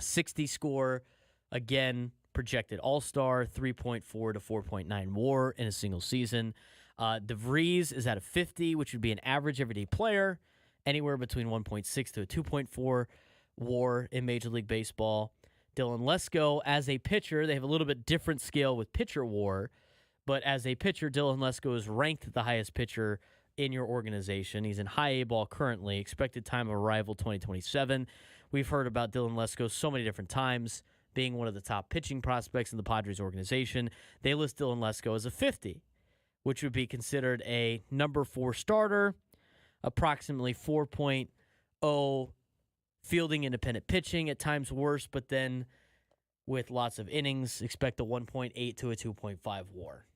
60 score. Again, projected all-star, 3.4 to 4.9 WAR in a single season. DeVries is at a 50, which would be an average everyday player, anywhere between 1.6 to a 2.4 WAR in Major League Baseball. Dylan Lesko, as a pitcher, they have a little bit different scale with pitcher WAR, but as a pitcher, Dylan Lesko is ranked the highest pitcher in your organization. He's in high A ball currently, expected time of arrival 2027. We've heard about Dylan Lesko so many different times, being one of the top pitching prospects in the Padres organization. They list Dylan Lesko as a 50, which would be considered a number 4 starter, approximately 4.0 fielding independent pitching, at times worse, but then with lots of innings, expect a 1.8 to a 2.5 WAR.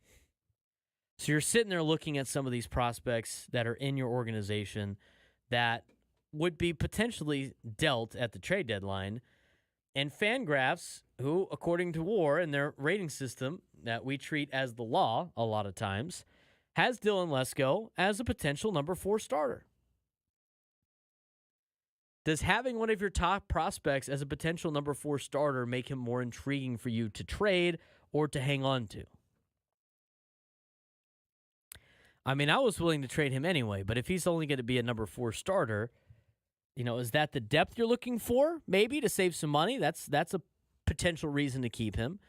So you're sitting there looking at some of these prospects that are in your organization that would be potentially dealt at the trade deadline. And Fangraphs, who, according to WAR and their rating system that we treat as the law a lot of times, has Dylan Lesko as a potential number 4 starter. Does having one of your top prospects as a potential number 4 starter make him more intriguing for you to trade or to hang on to? I mean, I was willing to trade him anyway, but if he's only going to be a number 4 starter, is that the depth you're looking for? Maybe to save some money. That's a potential reason to keep him.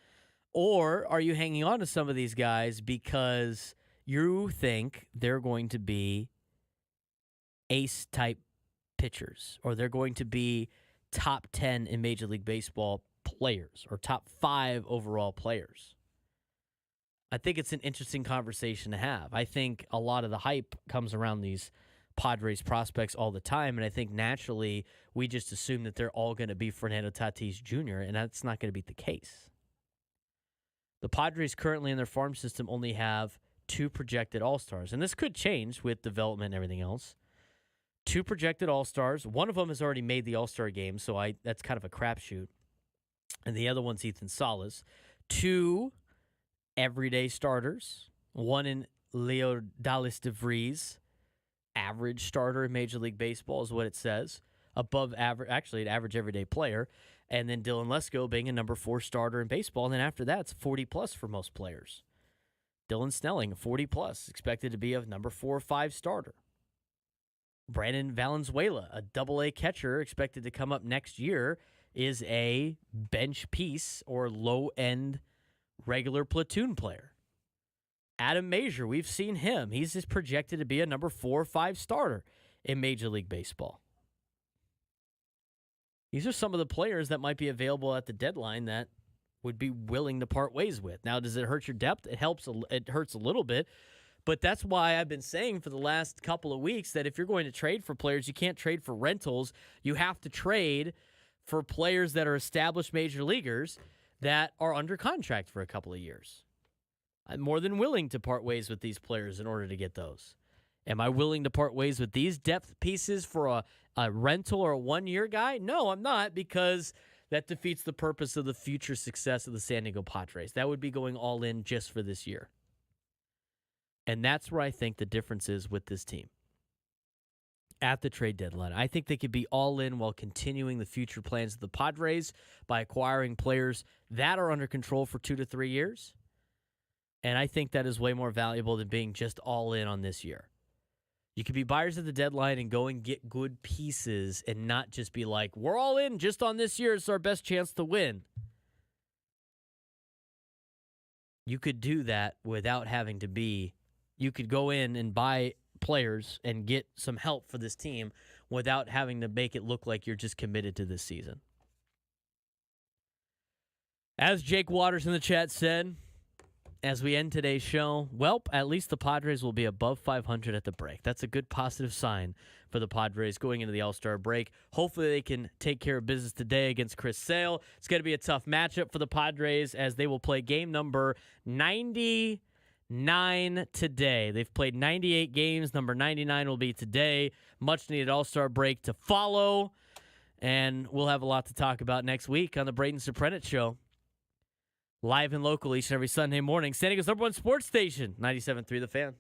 Or are you hanging on to some of these guys because you think they're going to be ace-type pitchers, or they're going to be top 10 in Major League Baseball players, or top 5 overall players? I think it's an interesting conversation to have. I think a lot of the hype comes around these Padres prospects all the time, and I think naturally we just assume that they're all going to be Fernando Tatis Jr., and that's not going to be the case. The Padres currently in their farm system only have 2 projected All-Stars, and this could change with development and everything else. 2 projected All-Stars. One of them has already made the All-Star game, so that's kind of a crapshoot. And the other one's Ethan Salas. 2 everyday starters. 1 in Leo Dallas DeVries, average starter in Major League Baseball is what it says. Above average, actually an average everyday player. And then Dylan Lesko being a number 4 starter in baseball. And then after that, it's 40-plus for most players. Dylan Snelling, 40-plus, expected to be a number 4 or 5 starter. Brandon Valenzuela, a double-A catcher expected to come up next year, is a bench piece or low-end regular platoon player. Adam Major, we've seen him. He's just projected to be a number 4 or 5 starter in Major League Baseball. These are some of the players that might be available at the deadline that would be willing to part ways with. Now, does it hurt your depth? It helps. It hurts a little bit. But that's why I've been saying for the last couple of weeks that if you're going to trade for players, you can't trade for rentals. You have to trade for players that are established major leaguers that are under contract for a couple of years. I'm more than willing to part ways with these players in order to get those. Am I willing to part ways with these depth pieces for a rental or a 1-year guy? No, I'm not, because that defeats the purpose of the future success of the San Diego Padres. That would be going all in just for this year. And that's where I think the difference is with this team. At the trade deadline, I think they could be all in while continuing the future plans of the Padres by acquiring players that are under control for 2 to 3 years. And I think that is way more valuable than being just all in on this year. You could be buyers at the deadline and go and get good pieces and not just be like, we're all in just on this year. It's our best chance to win. You could do that without having to be. You could go in and buy players and get some help for this team without having to make it look like you're just committed to this season. As Jake Waters in the chat said, as we end today's show, well, at least the Padres will be above 500 at the break. That's a good positive sign for the Padres going into the All-Star break. Hopefully they can take care of business today against Chris Sale. It's going to be a tough matchup for the Padres as they will play game number 99 today. They've played 98 games. Number 99 will be today. Much-needed All-Star break to follow. And we'll have a lot to talk about next week on the Braden Surprenant Show. Live and local each and every Sunday morning. San Diego's #1 sports station, 97.3 The Fan.